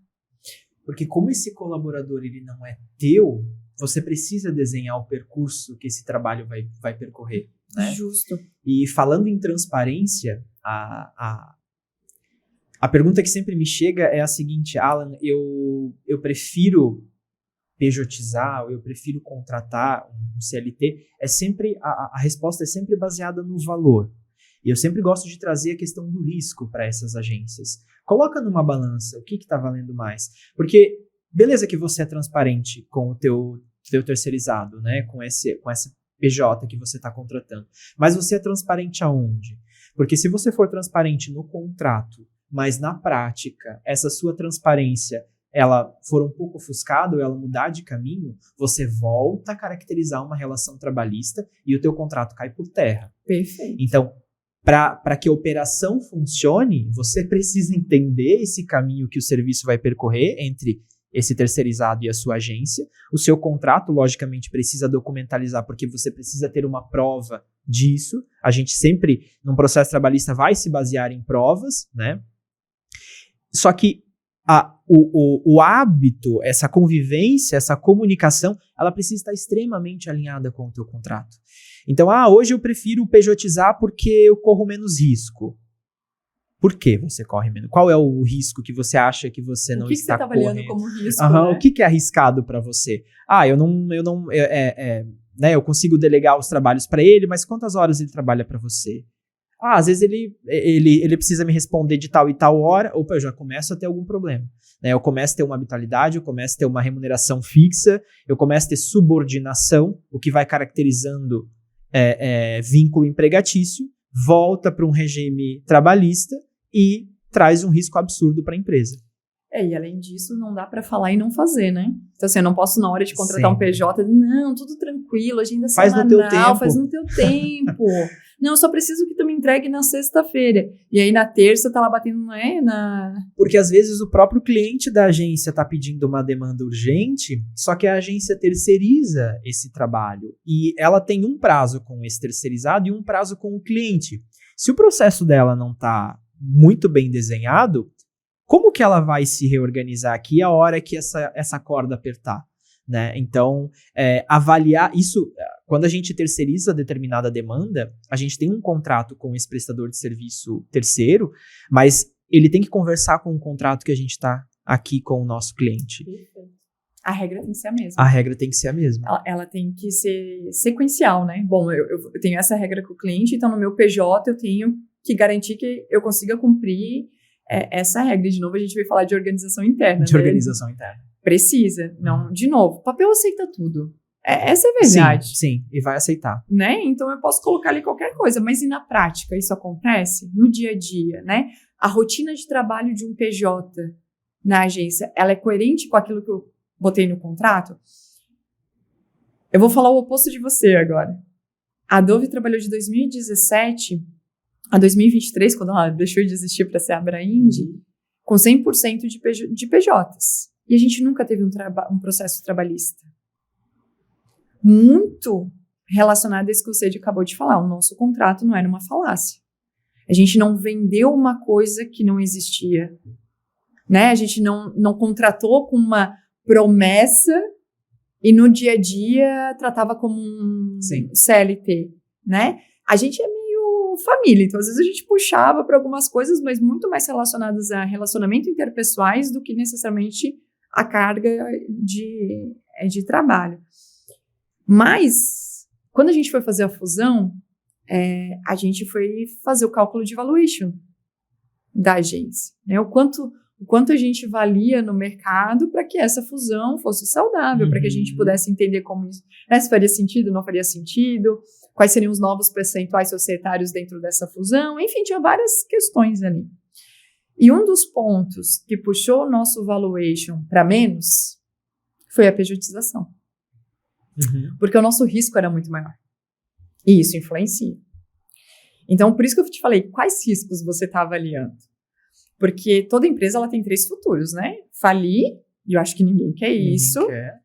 Porque como esse colaborador ele não é teu, você precisa desenhar o percurso que esse trabalho vai percorrer, né? Justo. E falando em transparência, a pergunta que sempre me chega é a seguinte: Alan, eu prefiro pejotizar, ou eu prefiro contratar um CLT, a resposta é sempre baseada no valor. E eu sempre gosto de trazer a questão do risco para essas agências. Coloca numa balança o que está valendo mais. Porque, beleza que você é transparente com o teu terceirizado, né? Com essa PJ que você está contratando. Mas você é transparente aonde? Porque se você for transparente no contrato, mas na prática, essa sua transparência ela for um pouco ofuscada ou ela mudar de caminho, você volta a caracterizar uma relação trabalhista e o teu contrato cai por terra. Perfeito. Então, para que a operação funcione, você precisa entender esse caminho que o serviço vai percorrer entre esse terceirizado e a sua agência. O seu contrato, logicamente, precisa documentalizar, porque você precisa ter uma prova disso. A gente sempre, num processo trabalhista, vai se basear em provas, né? Só que o hábito, essa convivência, essa comunicação, ela precisa estar extremamente alinhada com o teu contrato. Então, hoje eu prefiro pejotizar porque eu corro menos risco. Por que você corre menos? Qual é o risco que você acha que você não está correndo? O que você está avaliando como risco, né? O que é arriscado para você? Eu consigo delegar os trabalhos para ele, mas quantas horas ele trabalha para você? Às vezes ele precisa me responder de tal e tal hora. Opa, eu já começo a ter algum problema. Né? Eu começo a ter uma habitualidade, eu começo a ter uma remuneração fixa, eu começo a ter subordinação, o que vai caracterizando vínculo empregatício, volta para um regime trabalhista e traz um risco absurdo para a empresa. E além disso, não dá para falar e não fazer, né? Então, assim, eu não posso, na hora de contratar um PJ, não, tudo tranquilo, agenda semanal, faz no teu tempo. Não, eu só preciso que tu me entregue na sexta-feira. E aí, na terça, tá lá batendo, Porque, às vezes, o próprio cliente da agência tá pedindo uma demanda urgente, só que a agência terceiriza esse trabalho. E ela tem um prazo com esse terceirizado e um prazo com o cliente. Se o processo dela não tá muito bem desenhado, como que ela vai se reorganizar aqui a hora que essa corda apertar? Né? Então, avaliar isso, quando a gente terceiriza determinada demanda, a gente tem um contrato com esse prestador de serviço terceiro, mas ele tem que conversar com o contrato que a gente está aqui com o nosso cliente. A regra tem que ser a mesma. A regra tem que ser a mesma. Ela tem que ser sequencial, né? Bom, eu tenho essa regra com o cliente, então no meu PJ eu tenho que garantir que eu consiga cumprir essa regra. De novo, a gente vai falar de organização interna. De organização interna. Precisa. Não, de novo, papel aceita tudo. Essa é a verdade. Sim, e vai aceitar. Né? Então, eu posso colocar ali qualquer coisa, mas e na prática isso acontece? No dia a dia, né? A rotina de trabalho de um PJ na agência, ela é coerente com aquilo que eu botei no contrato? Eu vou falar o oposto de você agora. A Dove trabalhou de 2017 a 2023, quando ela deixou de existir para ser a Abrainde, com 100% de PJs. E a gente nunca teve um processo trabalhista. Muito relacionado a isso que o Cedi acabou de falar. O nosso contrato não era uma falácia. A gente não vendeu uma coisa que não existia. Né? A gente não contratou com uma promessa e no dia a dia tratava como um CLT. Né? A gente é meio família, então às vezes a gente puxava para algumas coisas, mas muito mais relacionadas a relacionamento interpessoais do que necessariamente a carga de trabalho. Mas, quando a gente foi fazer a fusão, a gente foi fazer o cálculo de valuation da agência, né? O quanto a gente valia no mercado para que essa fusão fosse saudável, para que a gente pudesse entender como isso, né, se faria sentido, não faria sentido, quais seriam os novos percentuais societários dentro dessa fusão, enfim, tinha várias questões ali. E um dos pontos que puxou o nosso valuation para menos foi a pejotização. Porque o nosso risco era muito maior. E isso influencia. Então, por isso que eu te falei, quais riscos você está avaliando? Porque toda empresa ela tem 3 futuros, né? Falir, e eu acho que ninguém quer isso.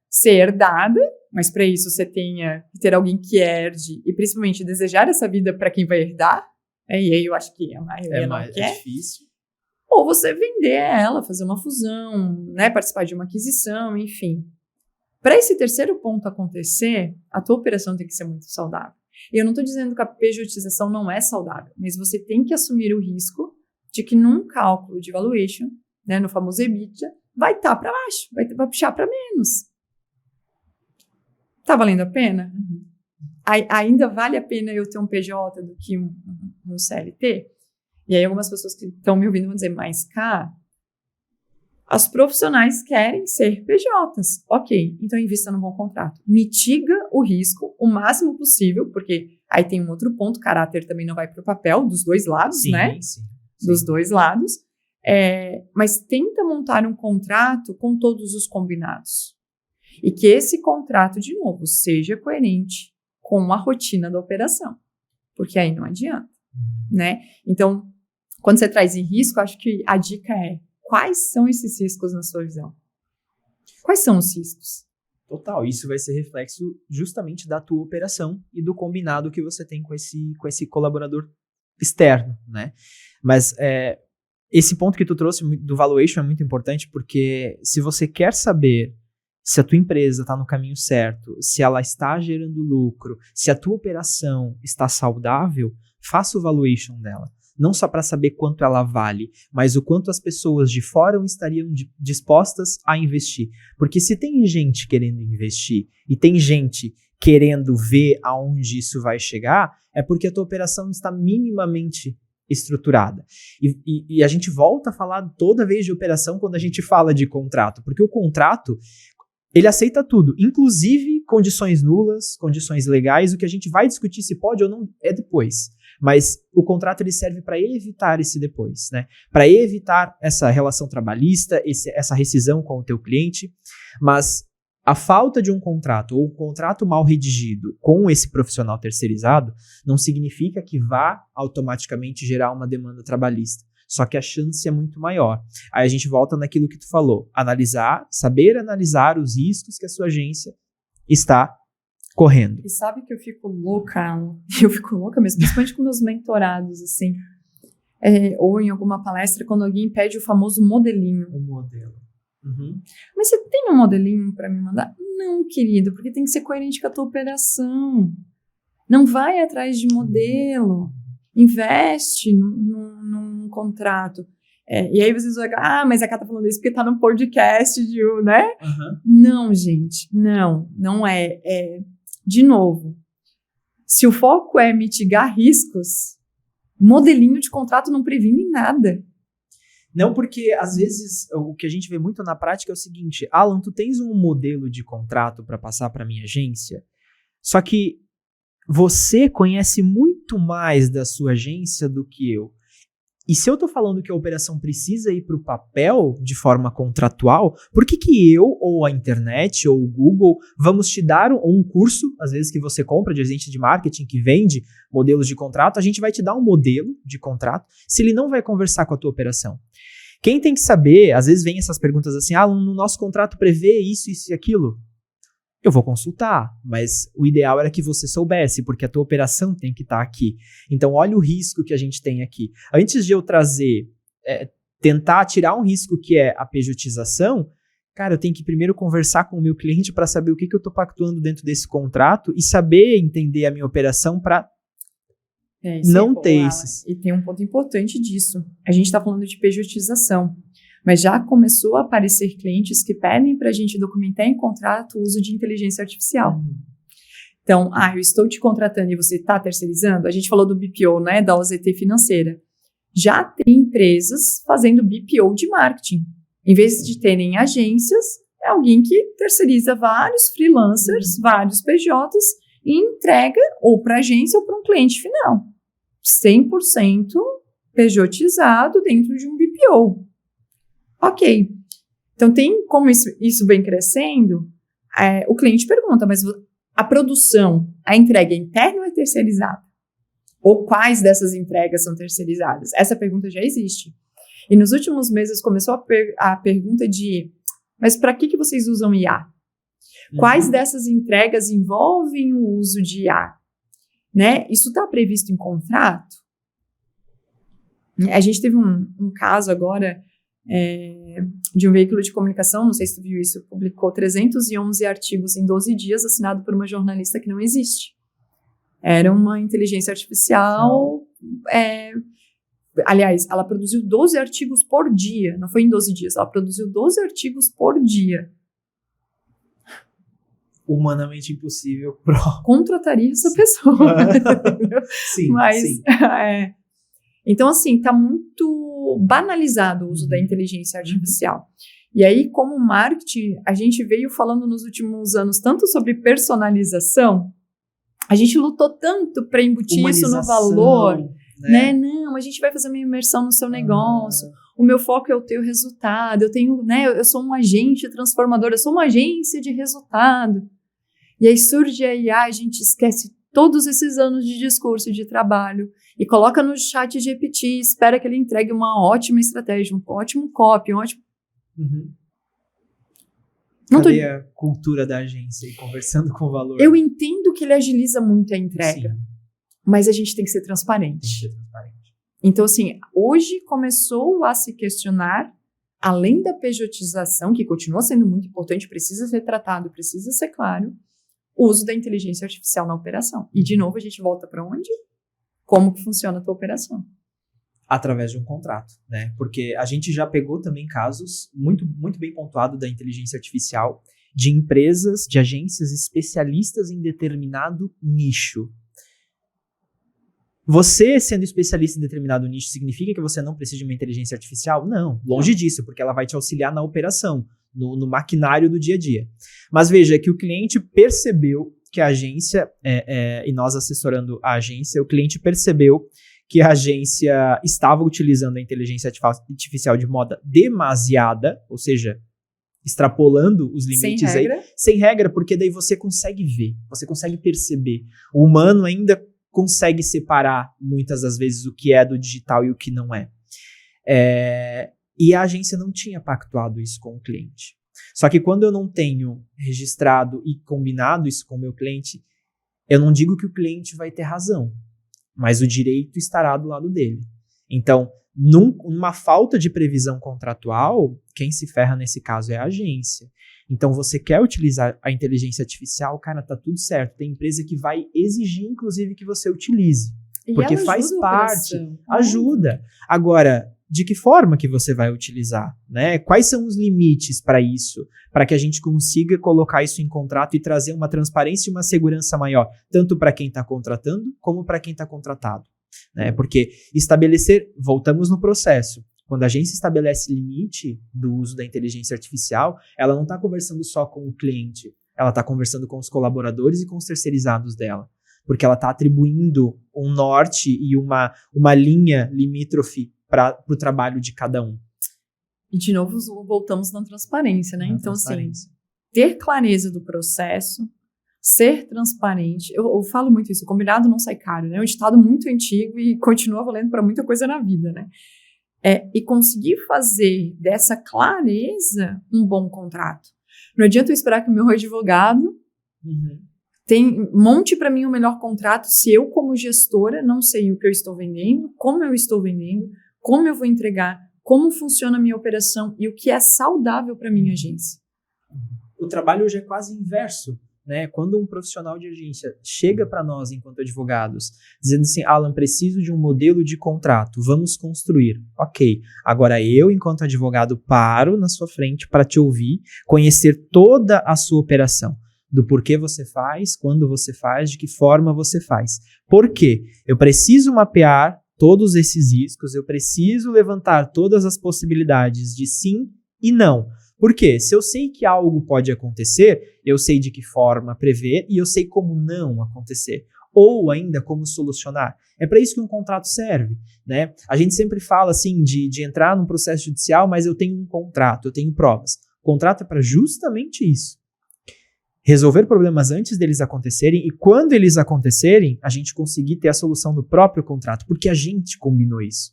Ser herdada, mas para isso você tenha que ter alguém que herde e principalmente desejar essa vida para quem vai herdar. E aí eu acho que a maioria não quer. É difícil. Ou você vender ela, fazer uma fusão, né? Participar de uma aquisição, enfim. Para esse terceiro ponto acontecer, a tua operação tem que ser muito saudável. E eu não estou dizendo que a pejotização não é saudável, mas você tem que assumir o risco de que num cálculo de valuation, né, no famoso EBITDA, vai estar para baixo, vai puxar para menos. Tá valendo a pena? ainda vale a pena eu ter um PJ do que um CLT? E aí algumas pessoas que estão me ouvindo vão dizer, mas, cara, os profissionais querem ser PJs. Ok, então invista num bom contrato. Mitiga o risco o máximo possível, porque aí tem um outro ponto, caráter também não vai para o papel, dos dois lados, né? Sim. Dos dois lados. Mas tenta montar um contrato com todos os combinados. E que esse contrato, de novo, seja coerente com a rotina da operação. Porque aí não adianta, né? Então, quando você traz em risco, acho que a dica é: quais são esses riscos na sua visão? Quais são os riscos? Total, isso vai ser reflexo justamente da tua operação e do combinado que você tem com esse colaborador externo, né? Mas esse ponto que tu trouxe do valuation é muito importante, porque se você quer saber se a tua empresa está no caminho certo, se ela está gerando lucro, se a tua operação está saudável, faça o valuation dela. Não só para saber quanto ela vale, mas o quanto as pessoas de fora estariam dispostas a investir. Porque se tem gente querendo investir e tem gente querendo ver aonde isso vai chegar, é porque a tua operação está minimamente estruturada. E a gente volta a falar toda vez de operação quando a gente fala de contrato, porque o contrato, ele aceita tudo, inclusive condições nulas, condições legais. O que a gente vai discutir se pode ou não é depois. Mas o contrato ele serve para evitar esse depois, né? Para evitar essa relação trabalhista, essa rescisão com o teu cliente. Mas a falta de um contrato ou um contrato mal redigido com esse profissional terceirizado não significa que vá automaticamente gerar uma demanda trabalhista. Só que a chance é muito maior. Aí a gente volta naquilo que tu falou. Saber analisar os riscos que a sua agência está correndo. E sabe que eu fico louca? Eu fico louca mesmo, principalmente com meus mentorados, assim. Ou em alguma palestra, quando alguém pede o famoso modelinho. Um modelo. Uhum. Mas você tem um modelinho para me mandar? Não, querido, porque tem que ser coerente com a tua operação. Não vai atrás de modelo. Investe num contrato. E aí vocês vão falar, mas a Cá tá falando isso porque tá no podcast né? Uhum. Não, gente, não é. De novo, se o foco é mitigar riscos, modelinho de contrato não previne nada. Não, porque às vezes o que a gente vê muito na prática é o seguinte: Alan, tu tens um modelo de contrato para passar para minha agência, só que você conhece muito mais da sua agência do que eu. E se eu tô falando que a operação precisa ir para o papel de forma contratual, por que eu, ou a internet, ou o Google, vamos te dar um curso, às vezes que você compra de agente de marketing que vende modelos de contrato, a gente vai te dar um modelo de contrato, se ele não vai conversar com a tua operação? Quem tem que saber, às vezes vem essas perguntas assim, no nosso contrato prevê isso e aquilo. Eu vou consultar, mas o ideal era que você soubesse, porque a tua operação tem que estar aqui. Então, olha o risco que a gente tem aqui. Antes de eu tentar tirar um risco que é a pejotização, cara, eu tenho que primeiro conversar com o meu cliente para saber o que eu estou pactuando dentro desse contrato e saber entender a minha operação para não ter esses. E tem um ponto importante disso. A gente está falando de pejotização. Mas já começou a aparecer clientes que pedem para a gente documentar em contrato o uso de inteligência artificial. Então, eu estou te contratando e você está terceirizando. A gente falou do BPO, né, da OZT financeira. Já tem empresas fazendo BPO de marketing. Em vez de terem agências, é alguém que terceiriza vários freelancers, vários PJs e entrega ou para agência ou para um cliente final. 100% PJizado dentro de um BPO. Ok, então tem como isso vem crescendo, o cliente pergunta, mas a produção, a entrega é interna ou é terceirizada? Ou quais dessas entregas são terceirizadas? Essa pergunta já existe. E nos últimos meses começou a pergunta de, mas para que vocês usam IA? Quais dessas entregas envolvem o uso de IA? Né? Isso está previsto em contrato? A gente teve um caso agora de um veículo de comunicação, não sei se tu viu isso, publicou 311 artigos em 12 dias, assinado por uma jornalista que não existe. Era uma inteligência artificial, aliás, ela produziu 12 artigos por dia, não foi em 12 dias, ela produziu 12 artigos por dia. humanamente impossível. Contrataria essa pessoa. Sim, Mas, sim. Então, assim, está muito banalizado o uso da inteligência artificial. E aí, como marketing, a gente veio falando nos últimos anos tanto sobre personalização, a gente lutou tanto para embutir isso no valor, né? Não, a gente vai fazer uma imersão no seu negócio, o meu foco é o teu resultado, eu sou um agente transformador, eu sou uma agência de resultado. E aí surge a IA, a gente esquece todos esses anos de discurso e de trabalho e coloca no chat GPT, espera que ele entregue uma ótima estratégia, um ótimo copy, um ótimo... Cadê a cultura da agência e conversando com o valor? Eu entendo que ele agiliza muito a entrega, sim, mas a gente tem que ser transparente. Então, assim, hoje começou a se questionar, além da pejotização, que continua sendo muito importante, precisa ser tratado, precisa ser claro, o uso da inteligência artificial na operação. E, de novo, a gente volta para onde? Como que funciona a tua operação? Através de um contrato, né? Porque a gente já pegou também casos muito, muito bem pontuados da inteligência artificial de empresas, de agências especialistas em determinado nicho. Você sendo especialista em determinado nicho significa que você não precisa de uma inteligência artificial? Não, longe disso, porque ela vai te auxiliar na operação, no maquinário do dia a dia. Mas veja que o cliente percebeu que a agência, e nós assessorando a agência, o cliente percebeu que a agência estava utilizando a inteligência artificial de moda demasiada, ou seja, extrapolando os limites sem regra, porque daí você consegue ver, você consegue perceber. O humano ainda consegue separar, muitas das vezes, o que é do digital e o que não é. E a agência não tinha pactuado isso com o cliente. Só que quando eu não tenho registrado e combinado isso com o meu cliente, eu não digo que o cliente vai ter razão, mas o direito estará do lado dele. Então, numa falta de previsão contratual, quem se ferra nesse caso é a agência. Então, você quer utilizar a inteligência artificial, cara, tá tudo certo. Tem empresa que vai exigir, inclusive, que você utilize. Porque faz parte, ajuda. Agora, de que forma que você vai utilizar, né? Quais são os limites para isso? Para que a gente consiga colocar isso em contrato e trazer uma transparência e uma segurança maior, tanto para quem está contratando, como para quem está contratado. Né? Porque voltamos no processo. Quando a agência estabelece limite do uso da inteligência artificial, ela não está conversando só com o cliente, ela está conversando com os colaboradores e com os terceirizados dela. Porque ela está atribuindo um norte e uma linha limítrofe para o trabalho de cada um. E, de novo, voltamos na transparência, né? Então, assim, ter clareza do processo, ser transparente. Eu falo muito isso, o combinado não sai caro, né? É um ditado muito antigo e continua valendo para muita coisa na vida, né? E conseguir fazer dessa clareza um bom contrato. Não adianta eu esperar que o meu advogado monte para mim o melhor contrato se eu, como gestora, não sei o que eu estou vendendo, como eu estou vendendo, como eu vou entregar, como funciona a minha operação e o que é saudável para a minha agência. O trabalho hoje é quase inverso, né? Quando um profissional de agência chega para nós, enquanto advogados, dizendo assim, Alan, preciso de um modelo de contrato, vamos construir. Ok, agora eu, enquanto advogado, paro na sua frente para te ouvir, conhecer toda a sua operação, do porquê você faz, quando você faz, de que forma você faz. Por quê? Eu preciso mapear todos esses riscos, eu preciso levantar todas as possibilidades de sim e não. Por quê? Se eu sei que algo pode acontecer, eu sei de que forma prever e eu sei como não acontecer. Ou ainda como solucionar. É para isso que um contrato serve, né? A gente sempre fala assim de entrar num processo judicial, mas eu tenho um contrato, eu tenho provas. O contrato é para justamente isso. Resolver problemas antes deles acontecerem e quando eles acontecerem, a gente conseguir ter a solução do próprio contrato, porque a gente combinou isso.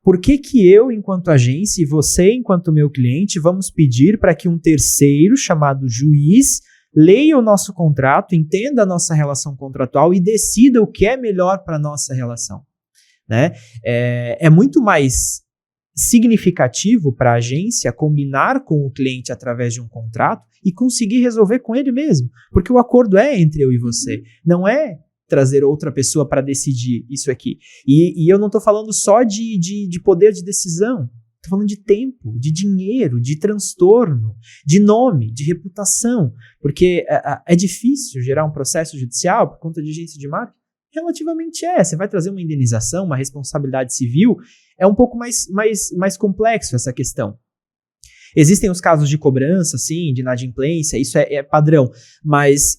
Por que eu, enquanto agência, e você, enquanto meu cliente, vamos pedir para que um terceiro, chamado juiz, leia o nosso contrato, entenda a nossa relação contratual e decida o que é melhor para a nossa relação? Né? É muito mais significativo para a agência combinar com o cliente através de um contrato e conseguir resolver com ele mesmo, porque o acordo é entre eu e você, não é trazer outra pessoa para decidir isso aqui. E eu não estou falando só de poder de decisão, Tô falando de tempo, de dinheiro, de transtorno, de nome, de reputação. Porque é difícil gerar um processo judicial por conta de agência de marketing? Relativamente é. Você vai trazer uma indenização, uma responsabilidade civil. É um pouco mais complexo essa questão. Existem os casos de cobrança, sim, de inadimplência, isso é padrão. Mas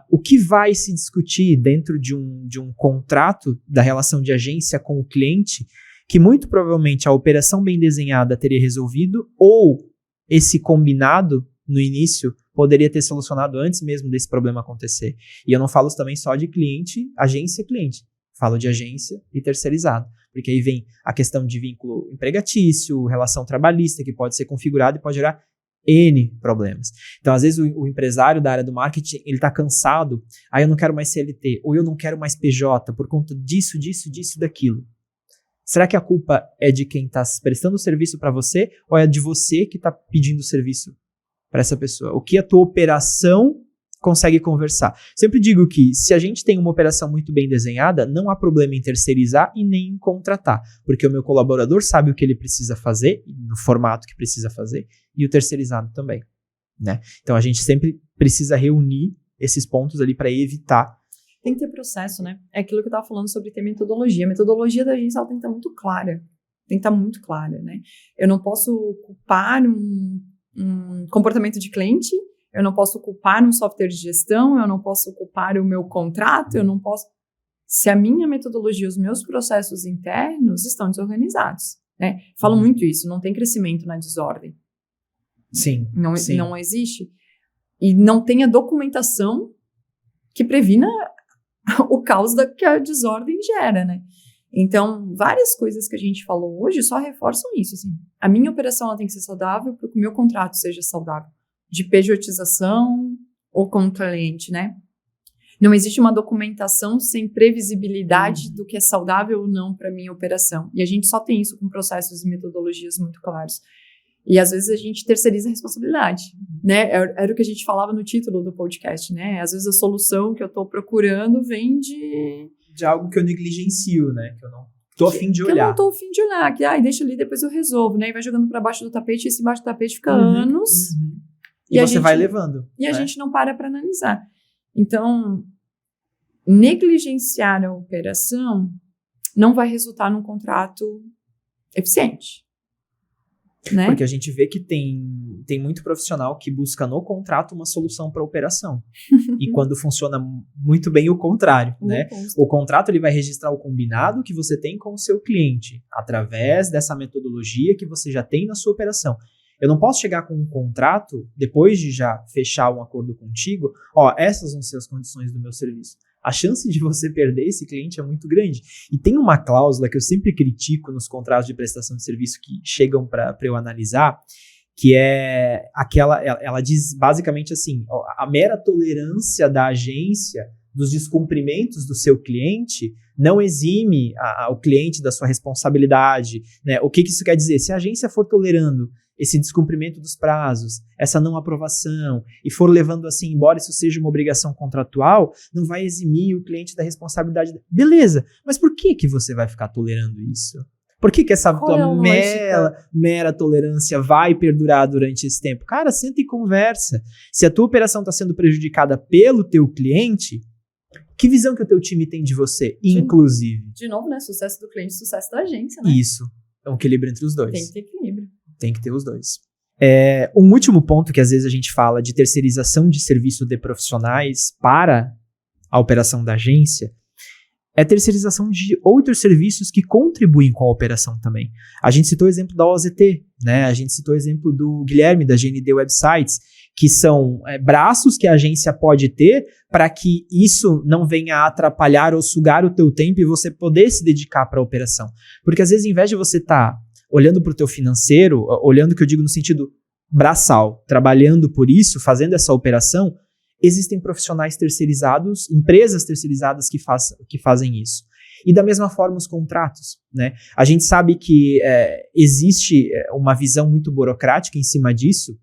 o que vai se discutir dentro de um contrato da relação de agência com o cliente, que muito provavelmente a operação bem desenhada teria resolvido, ou esse combinado no início poderia ter solucionado antes mesmo desse problema acontecer. E eu não falo também só de cliente, agência-cliente. Falo de agência e terceirizado. Porque aí vem a questão de vínculo empregatício, relação trabalhista, que pode ser configurado e pode gerar N problemas. Então, às vezes, o empresário da área do marketing, ele está cansado, eu não quero mais CLT, ou eu não quero mais PJ, por conta disso, daquilo. Será que a culpa é de quem está prestando o serviço para você, ou é de você que está pedindo o serviço para essa pessoa? O que a tua operação consegue conversar? Sempre digo que se a gente tem uma operação muito bem desenhada, não há problema em terceirizar e nem em contratar, porque o meu colaborador sabe o que ele precisa fazer, no formato que precisa fazer, e o terceirizado também, né? Então a gente sempre precisa reunir esses pontos ali para evitar. Tem que ter processo, né? É aquilo que eu estava falando sobre ter metodologia. A metodologia da agência ela tem que estar muito clara. Tem que estar muito clara, né? Eu não posso culpar um comportamento de cliente, eu não posso culpar um software de gestão, eu não posso culpar o meu contrato, eu não posso... Se a minha metodologia, os meus processos internos estão desorganizados, né? Falo muito isso, não tem crescimento na desordem. Sim. Não existe. E não tem a documentação que previna o caos que a desordem gera, né? Então, várias coisas que a gente falou hoje só reforçam isso, assim. A minha operação ela tem que ser saudável para que o meu contrato seja saudável. De pejotização ou com o cliente, né? Não existe uma documentação sem previsibilidade do que é saudável ou não para a minha operação. E a gente só tem isso com processos e metodologias muito claros. E às vezes a gente terceiriza a responsabilidade, né? Era o que a gente falava no título do podcast, né? Às vezes a solução que eu estou procurando vem de algo que eu negligencio, né? Que eu não tô a fim de olhar. Que eu não tô a fim de olhar. Que, deixa ali, depois eu resolvo, né? E vai jogando para baixo do tapete, e esse baixo do tapete fica anos. E você vai levando. E a gente não para analisar. Então, negligenciar a operação não vai resultar num contrato eficiente. Né? Porque a gente vê que tem muito profissional que busca no contrato uma solução para a operação. E quando funciona muito bem o contrário, né? O contrato ele vai registrar o combinado que você tem com o seu cliente, através dessa metodologia que você já tem na sua operação. Eu não posso chegar com um contrato, depois de já fechar um acordo contigo, essas vão ser as condições do meu serviço. A chance de você perder esse cliente é muito grande. E tem uma cláusula que eu sempre critico nos contratos de prestação de serviço que chegam para eu analisar, que é aquela, ela diz basicamente assim, a mera tolerância da agência dos descumprimentos do seu cliente não exime o cliente da sua responsabilidade, né? O que isso quer dizer? Se a agência for tolerando esse descumprimento dos prazos, essa não aprovação, e for levando assim, embora isso seja uma obrigação contratual, não vai eximir o cliente da responsabilidade. Beleza, mas por que você vai ficar tolerando isso? Por que essa tua mera tolerância vai perdurar durante esse tempo? Cara, senta e conversa. Se a tua operação está sendo prejudicada pelo teu cliente, que visão que o teu time tem de você, inclusive? De novo, né? Sucesso do cliente, sucesso da agência, né? Isso. É um equilíbrio entre os dois. Tem que ter equilíbrio. Tem que ter os dois. Um último ponto que às vezes a gente fala de terceirização de serviço de profissionais para a operação da agência é terceirização de outros serviços que contribuem com a operação também. A gente citou o exemplo da OZT, né? A gente citou o exemplo do Guilherme, da GND Websites, que são braços que a agência pode ter para que isso não venha a atrapalhar ou sugar o teu tempo e você poder se dedicar para a operação. Porque às vezes, em vez de você estar olhando para o teu financeiro, olhando que eu digo no sentido braçal, trabalhando por isso, fazendo essa operação, existem profissionais terceirizados, empresas terceirizadas que fazem isso. E da mesma forma os contratos, né? A gente sabe que existe uma visão muito burocrática em cima disso,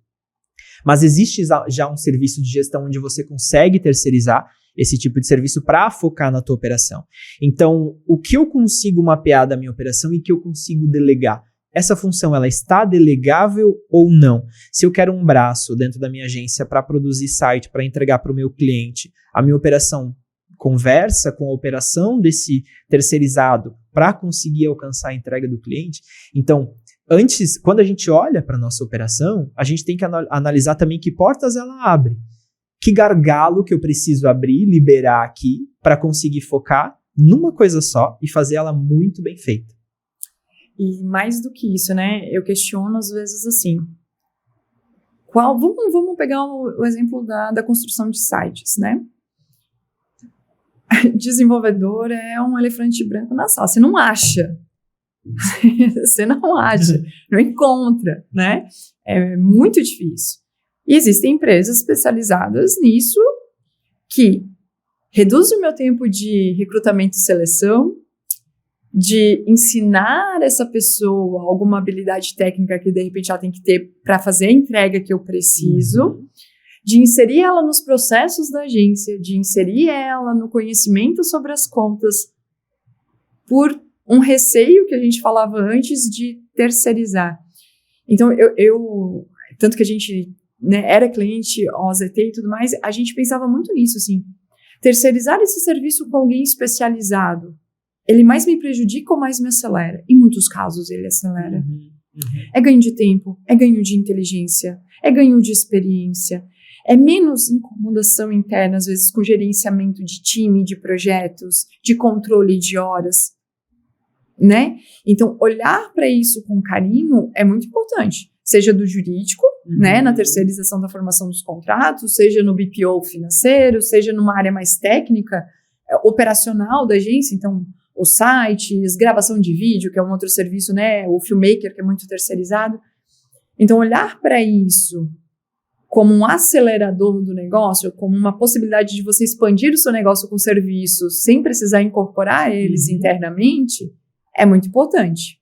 mas existe já um serviço de gestão onde você consegue terceirizar esse tipo de serviço para focar na tua operação. Então, o que eu consigo mapear da minha operação e que eu consigo delegar? essa função ela está delegável ou não? Se eu quero um braço dentro da minha agência para produzir site, para entregar para o meu cliente, a minha operação conversa com a operação desse terceirizado para conseguir alcançar a entrega do cliente. Então, antes, quando a gente olha para a nossa operação, a gente tem que analisar também que portas ela abre. Que gargalo que eu preciso abrir, liberar aqui para conseguir focar numa coisa só e fazer ela muito bem feita. E mais do que isso, né? Eu questiono às vezes assim, vamos pegar o exemplo da construção de sites, né? Desenvolvedor é um elefante branco na sala, você não acha. Você não acha, não encontra, né? É muito difícil. E existem empresas especializadas nisso que reduzem o meu tempo de recrutamento e seleção, de ensinar essa pessoa alguma habilidade técnica que de repente ela tem que ter para fazer a entrega que eu preciso, de inserir ela nos processos da agência, de inserir ela no conhecimento sobre as contas, por um receio que a gente falava antes de terceirizar. Então, tanto que a gente, né, era cliente OZT e tudo mais, a gente pensava muito nisso, assim, terceirizar esse serviço com alguém especializado, ele mais me prejudica ou mais me acelera? Em muitos casos ele acelera. É ganho de tempo, é ganho de inteligência, é ganho de experiência, é menos incomodação interna, às vezes com gerenciamento de time, de projetos, de controle de horas, né? Então, olhar para isso com carinho é muito importante, seja do jurídico, né, na terceirização da formação dos contratos, seja no BPO financeiro, seja numa área mais técnica, operacional da agência, então, os sites, gravação de vídeo, que é um outro serviço, né, o filmmaker, que é muito terceirizado. Então, olhar para isso como um acelerador do negócio, como uma possibilidade de você expandir o seu negócio com serviços sem precisar incorporar eles internamente, é muito importante.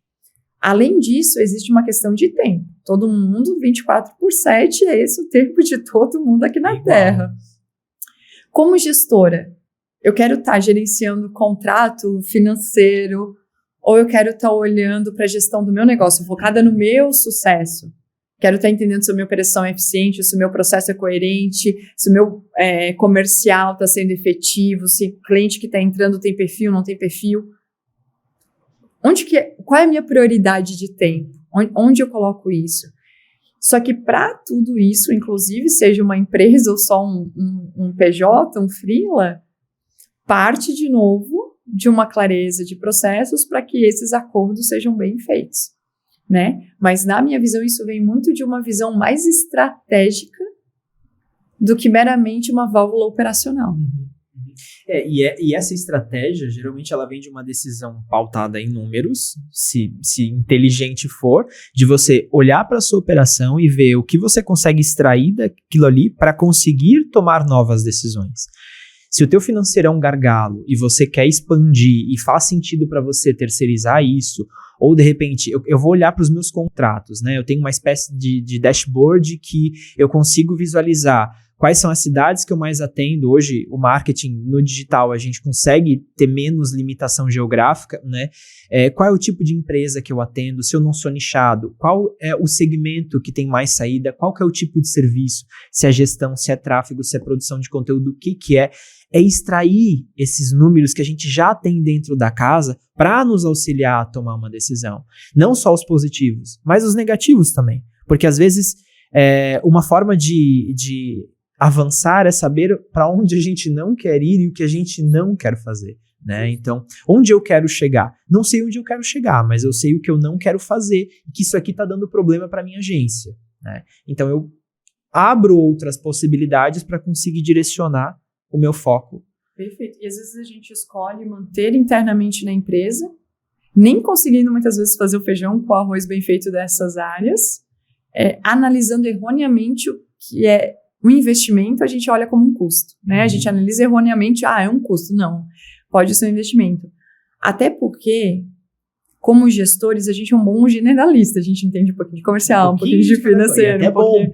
Além disso, existe uma questão de tempo. Todo mundo, 24/7, é esse o tempo de todo mundo aqui na Terra. Como gestora, eu quero estar gerenciando contrato financeiro, ou eu quero estar olhando para a gestão do meu negócio, focada no meu sucesso. Quero estar entendendo se a minha operação é eficiente, se o meu processo é coerente, se o meu comercial está sendo efetivo, se o cliente que está entrando tem perfil, não tem perfil. Qual é a minha prioridade de tempo? Onde eu coloco isso? Só que para tudo isso, inclusive, seja uma empresa ou só um PJ, um freela, parte de novo de uma clareza de processos para que esses acordos sejam bem feitos, né? Mas na minha visão isso vem muito de uma visão mais estratégica do que meramente uma válvula operacional. E essa estratégia, geralmente, ela vem de uma decisão pautada em números, se inteligente for, de você olhar para a sua operação e ver o que você consegue extrair daquilo ali para conseguir tomar novas decisões. Se o teu financeiro é um gargalo e você quer expandir e faz sentido para você terceirizar isso, ou de repente, eu vou olhar para os meus contratos, né? Eu tenho uma espécie de dashboard que eu consigo visualizar quais são as cidades que eu mais atendo. Hoje, o marketing no digital, a gente consegue ter menos limitação geográfica, né? Qual é o tipo de empresa que eu atendo, se eu não sou nichado, qual é o segmento que tem mais saída, qual que é o tipo de serviço, se é gestão, se é tráfego, se é produção de conteúdo, o que é. É extrair esses números que a gente já tem dentro da casa para nos auxiliar a tomar uma decisão. Não só os positivos, mas os negativos também. Porque às vezes uma forma de avançar é saber para onde a gente não quer ir e o que a gente não quer fazer, né? Então, onde eu quero chegar? Não sei onde eu quero chegar, mas eu sei o que eu não quero fazer e que isso aqui está dando problema para minha agência, né? Então, eu abro outras possibilidades para conseguir direcionar o meu foco. Perfeito. E às vezes a gente escolhe manter internamente na empresa, nem conseguindo muitas vezes fazer o feijão com o arroz bem feito dessas áreas, analisando erroneamente o que é um investimento, a gente olha como um custo, né? A gente analisa erroneamente, é um custo. Não, pode ser um investimento. Até porque, como gestores, a gente é um bom generalista, a gente entende um pouquinho de comercial, um pouquinho de financeiro, um pouquinho.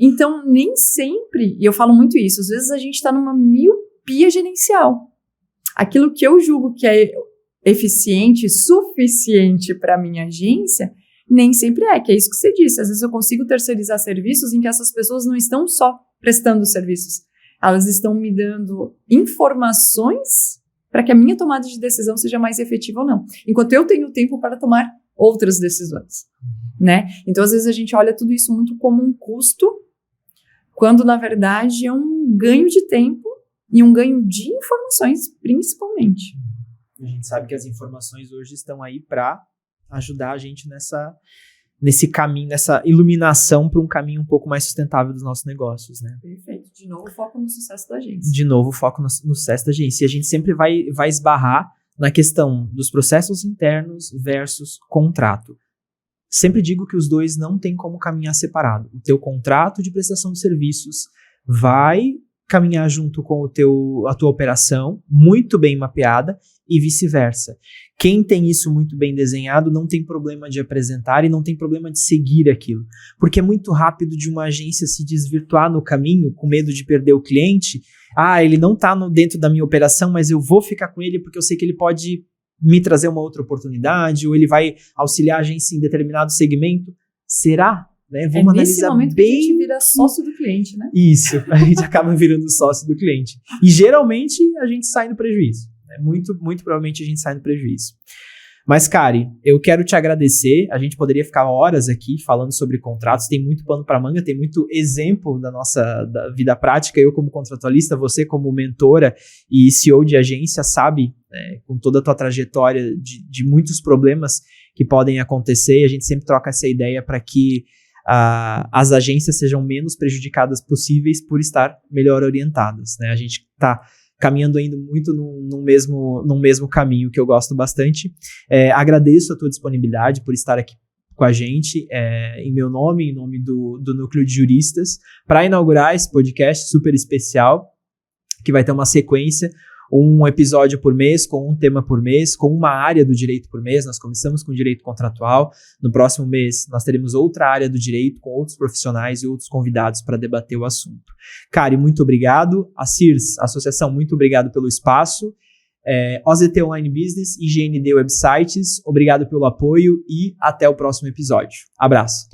Então, nem sempre, e eu falo muito isso, às vezes a gente está numa miopia gerencial. Aquilo que eu julgo que é eficiente, suficiente para a minha agência, Nem sempre é, que é isso que você disse. Às vezes eu consigo terceirizar serviços em que essas pessoas não estão só prestando serviços. Elas estão me dando informações para que a minha tomada de decisão seja mais efetiva ou não. Enquanto eu tenho tempo para tomar outras decisões, né? Então, às vezes a gente olha tudo isso muito como um custo, quando, na verdade, é um ganho de tempo e um ganho de informações, principalmente. A gente sabe que as informações hoje estão aí para ajudar a gente nesse caminho, nessa iluminação para um caminho um pouco mais sustentável dos nossos negócios, né? Perfeito. De novo, foco no sucesso da agência. De novo, foco no sucesso da agência. E a gente sempre vai esbarrar na questão dos processos internos versus contrato. Sempre digo que os dois não tem como caminhar separado. O teu contrato de prestação de serviços vai caminhar junto com a tua operação, muito bem mapeada, e vice-versa. Quem tem isso muito bem desenhado não tem problema de apresentar e não tem problema de seguir aquilo. Porque é muito rápido de uma agência se desvirtuar no caminho, com medo de perder o cliente. Ele não está dentro da minha operação, mas eu vou ficar com ele porque eu sei que ele pode me trazer uma outra oportunidade, ou ele vai auxiliar a agência em determinado segmento. Será? Né? Vamos analisar nesse momento bem que a gente vira sócio do cliente, né? Isso, a gente acaba virando sócio do cliente. E geralmente a gente sai no prejuízo. Né? Muito, muito provavelmente a gente sai no prejuízo. Mas, Kari, eu quero te agradecer. A gente poderia ficar horas aqui falando sobre contratos. Tem muito pano para manga, tem muito exemplo da vida prática. Eu como contratualista, você como mentora e CEO de agência, sabe, com toda a tua trajetória de muitos problemas que podem acontecer. E a gente sempre troca essa ideia para que as agências sejam menos prejudicadas possíveis por estar melhor orientadas. Né? A gente está caminhando ainda muito num mesmo caminho, que eu gosto bastante. Agradeço a tua disponibilidade por estar aqui com a gente, em meu nome, em nome do Núcleo de Juristas, para inaugurar esse podcast super especial, que vai ter uma sequência, um episódio por mês, com um tema por mês, com uma área do direito por mês. Nós começamos com direito contratual. No próximo mês, nós teremos outra área do direito, com outros profissionais e outros convidados para debater o assunto. Kari, muito obrigado. A CIRS, Associação, muito obrigado pelo espaço. OZT Online Business e GND Websites, obrigado pelo apoio e até o próximo episódio. Abraço.